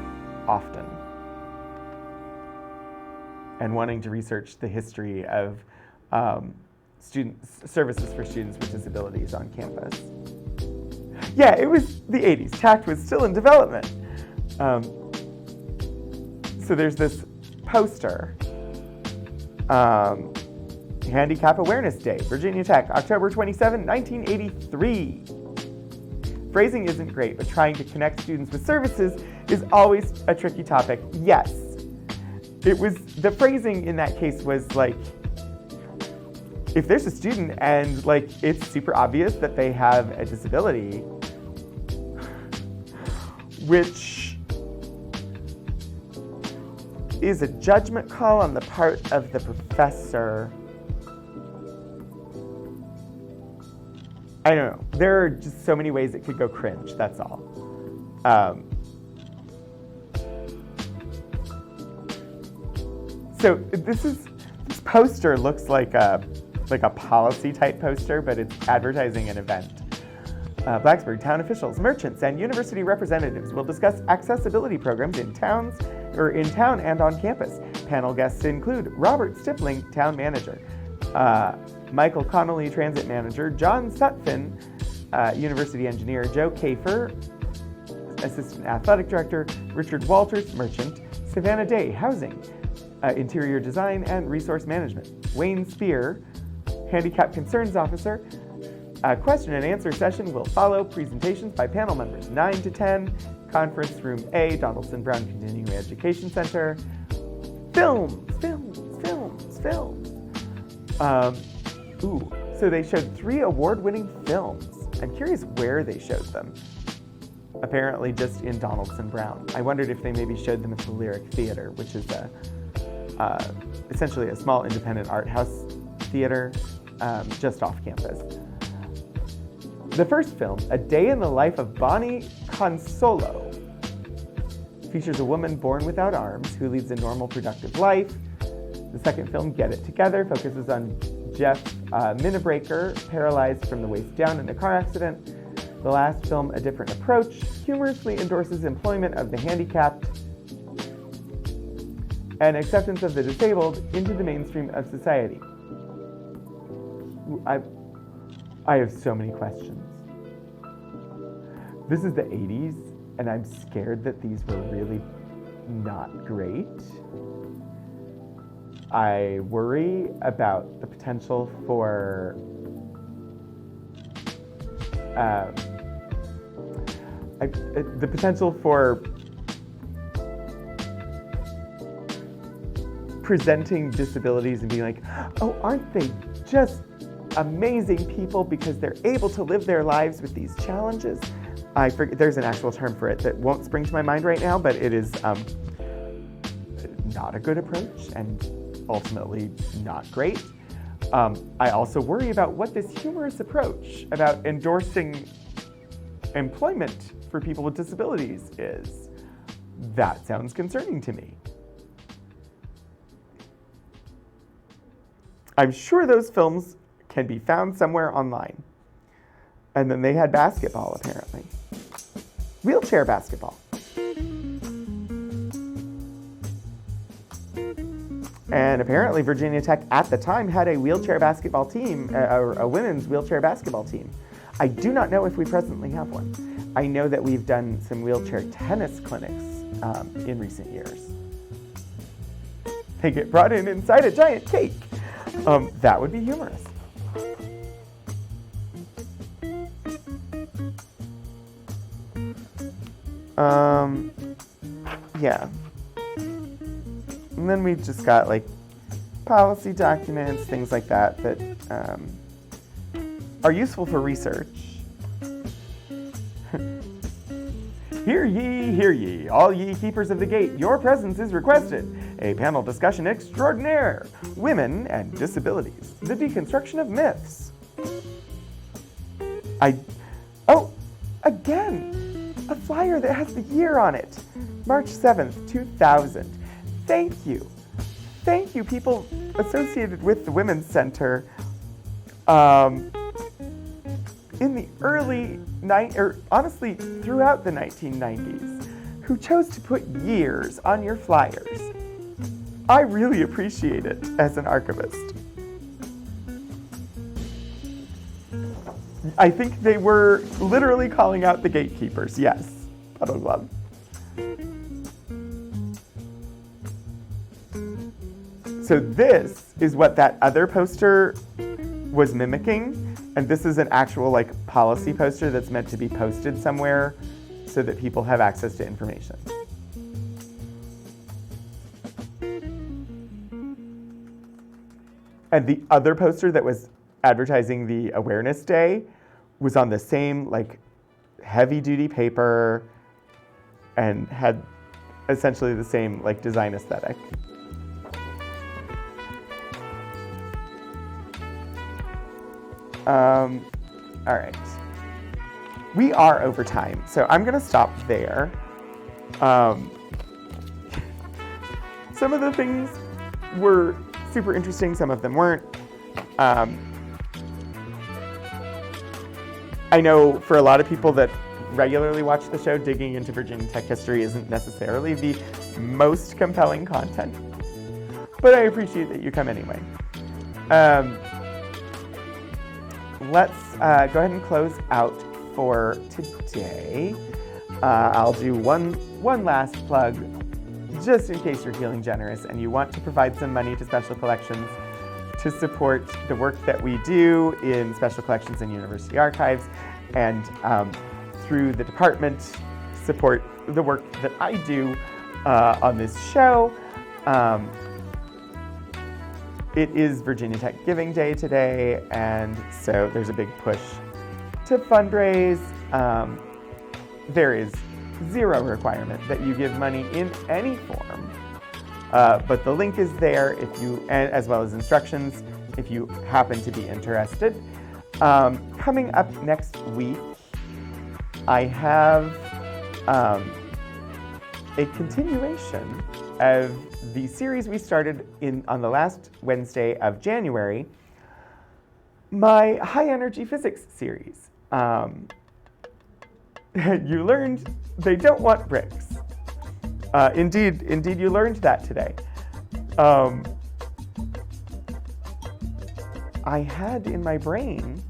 Speaker 1: often and wanting to research the history of services for students with disabilities on campus. Yeah, it was the 80s. TACT was still in development. So there's this poster, Handicap Awareness Day, Virginia Tech, October 27, 1983. Phrasing isn't great, but trying to connect students with services is always a tricky topic. Yes, the phrasing in that case was like, if there's a student and like it's super obvious that they have a disability, which is a judgment call on the part of the professor. I don't know. There are just so many ways it could go cringe, that's all. So this poster looks like a policy type poster, but it's advertising an event. Blacksburg town officials, merchants, and university representatives will discuss accessibility programs in town and on campus. Panel guests include Robert Stipling, town manager, Michael Connolly, transit manager, John Sutphin, university engineer, Joe Kafer, assistant athletic director, Richard Walters, merchant, Savannah Day, housing, interior design and resource management, Wayne Spear, handicap concerns officer. A question and answer session will follow. Presentations by panel members 9 to 10. Conference room A, Donaldson Brown Continuing Education Center. Films. So they showed 3 award-winning films. I'm curious where they showed them. Apparently just in Donaldson Brown. I wondered if they maybe showed them at the Lyric Theater, which is essentially a small independent art house theater just off campus. The first film, A Day in the Life of Bonnie Consolo, features a woman born without arms who leads a normal, productive life. The second film, Get It Together, focuses on Jeff Minnebraker, paralyzed from the waist down in a car accident. The last film, A Different Approach, humorously endorses employment of the handicapped and acceptance of the disabled into the mainstream of society. I have so many questions. This is the 80s, and I'm scared that these were really not great. I worry about the potential for presenting disabilities and being like, oh, aren't they just amazing people because they're able to live their lives with these challenges? I forget, there's an actual term for it that won't spring to my mind right now, but it is not a good approach and ultimately not great. I also worry about what this humorous approach about endorsing employment for people with disabilities is. That sounds concerning to me. I'm sure those films can be found somewhere online. And then they had basketball, apparently. Wheelchair basketball. And apparently Virginia Tech at the time had a wheelchair basketball team, a women's wheelchair basketball team. I do not know if we presently have one. I know that we've done some wheelchair tennis clinics in recent years. They get brought in inside a giant cake. That would be humorous. Yeah. And then we've just got like policy documents, things like that that are useful for research, hear ye, all ye keepers of the gate, your presence is requested. A panel discussion extraordinaire, women and disabilities, the deconstruction of myths. Again, a flyer that has the year on it, March 7th, 2000. Thank you. Thank you, people associated with the Women's Center. In the honestly, throughout the 1990s, who chose to put years on your flyers. I really appreciate it as an archivist. I think they were literally calling out the gatekeepers, yes. Puddle Glove. So this is what that other poster was mimicking. And this is an actual policy poster that's meant to be posted somewhere so that people have access to information. And the other poster that was advertising the Awareness Day was on the same heavy duty paper and had essentially the same design aesthetic. All right. We are over time, so I'm gonna stop there. Some of the things were super interesting, some of them weren't. I know for a lot of people that regularly watch the show, digging into Virginia Tech history isn't necessarily the most compelling content, but I appreciate that you come anyway. Let's go ahead and close out for today. I'll do one last plug, just in case you're feeling generous and you want to provide some money to Special Collections to support the work that we do in Special Collections and University Archives, and through the department, support the work that I do on this show. It is Virginia Tech Giving Day today, and so there's a big push to fundraise. There is zero requirement that you give money in any form, but the link is there as well as instructions if you happen to be interested. Coming up next week, I have a continuation of the series we started on the last Wednesday of January, my high energy physics series. You learned they don't want bricks. Indeed, you learned that today. I had in my brain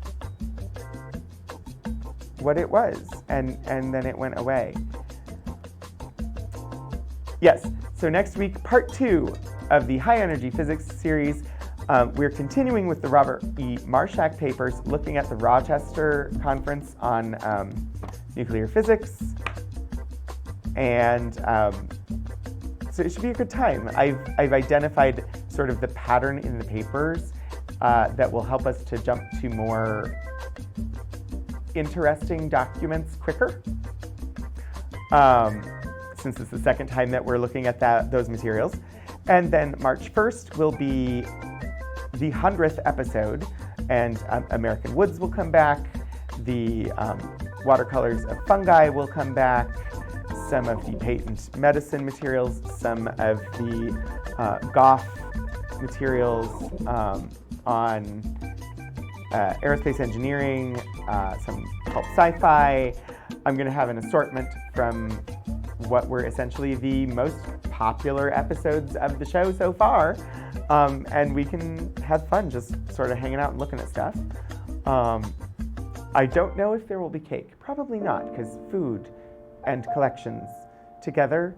Speaker 1: what it was, and then it went away. Yes, so next week, part 2 of the high energy physics series. We're continuing with the Robert E. Marshak papers, looking at the Rochester Conference on nuclear physics. And so it should be a good time. I've identified sort of the pattern in the papers that will help us to jump to more interesting documents quicker. Since it's the second time that we're looking at those materials. And then March 1st will be the 100th episode, and American Woods will come back, the watercolors of fungi will come back, some of the patent medicine materials, some of the Goff materials on aerospace engineering, some pulp sci-fi. I'm going to have an assortment from what were essentially the most popular episodes of the show so far, and we can have fun just sort of hanging out and looking at stuff. I don't know if there will be cake. Probably not, because food and collections together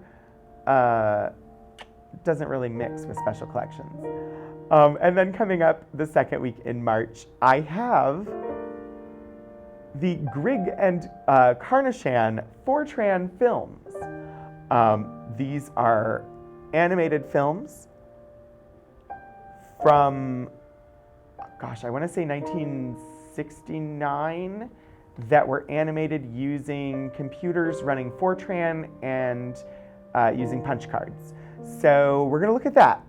Speaker 1: doesn't really mix with Special Collections. And then coming up the second week in March, I have the Grigg and Carnashan Fortran films. These are animated films from, I want to say 1969. that were animated using computers running Fortran and using punch cards. So we're going to look at that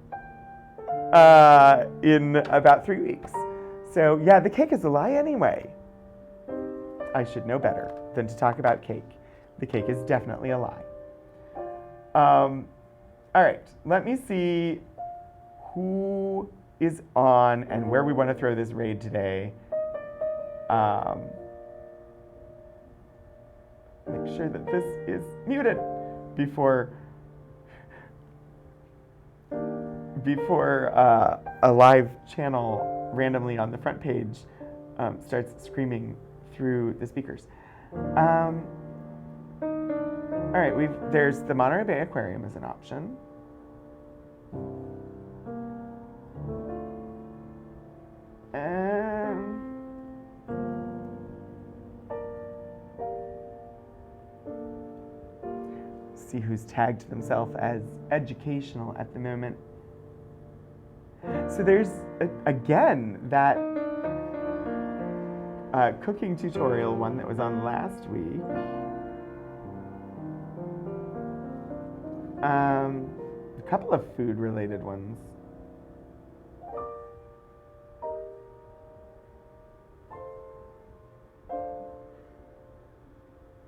Speaker 1: in about 3 weeks. So yeah, the cake is a lie anyway. I should know better than to talk about cake. The cake is definitely a lie. All right, let me see who is on and where we want to throw this raid today. Make sure that this is muted before a live channel randomly on the front page starts screaming through the speakers. All right, there's the Monterey Bay Aquarium as an option. See who's tagged themselves as educational at the moment. So there's, again, that cooking tutorial one that was on last week. A couple of food-related ones.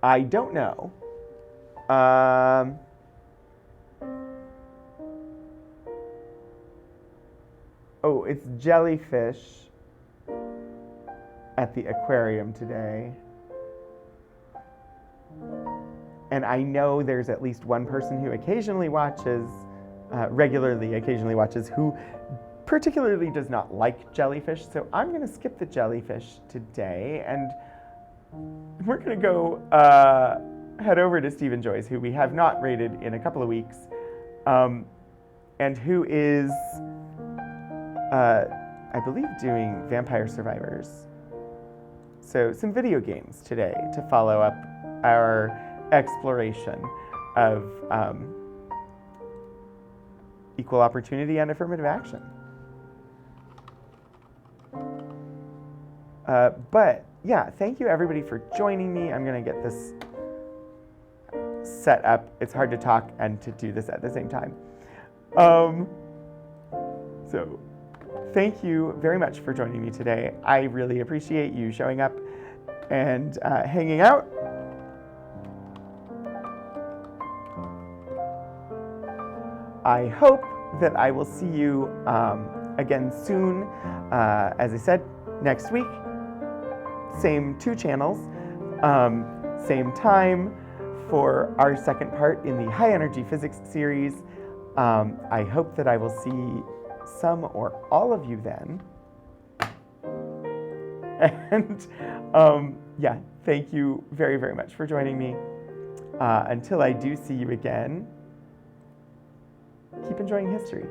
Speaker 1: I don't know. Oh, it's jellyfish at the aquarium today. And I know there's at least one person who occasionally watches, occasionally watches, who particularly does not like jellyfish. So I'm going to skip the jellyfish today, and we're going to go head over to Stephen Joyce, who we have not rated in a couple of weeks, and who is, I believe, doing Vampire Survivors. So some video games today to follow up our exploration of equal opportunity and affirmative action. But yeah, thank you everybody for joining me. I'm going to get this set up. It's hard to talk and to do this at the same time. So thank you very much for joining me today. I really appreciate you showing up and hanging out. I hope that I will see you again soon. As I said, next week, same 2 channels, same time for our second part in the High Energy Physics series. I hope that I will see some or all of you then. And yeah, thank you very, very much for joining me. Until I do see you again, keep enjoying history.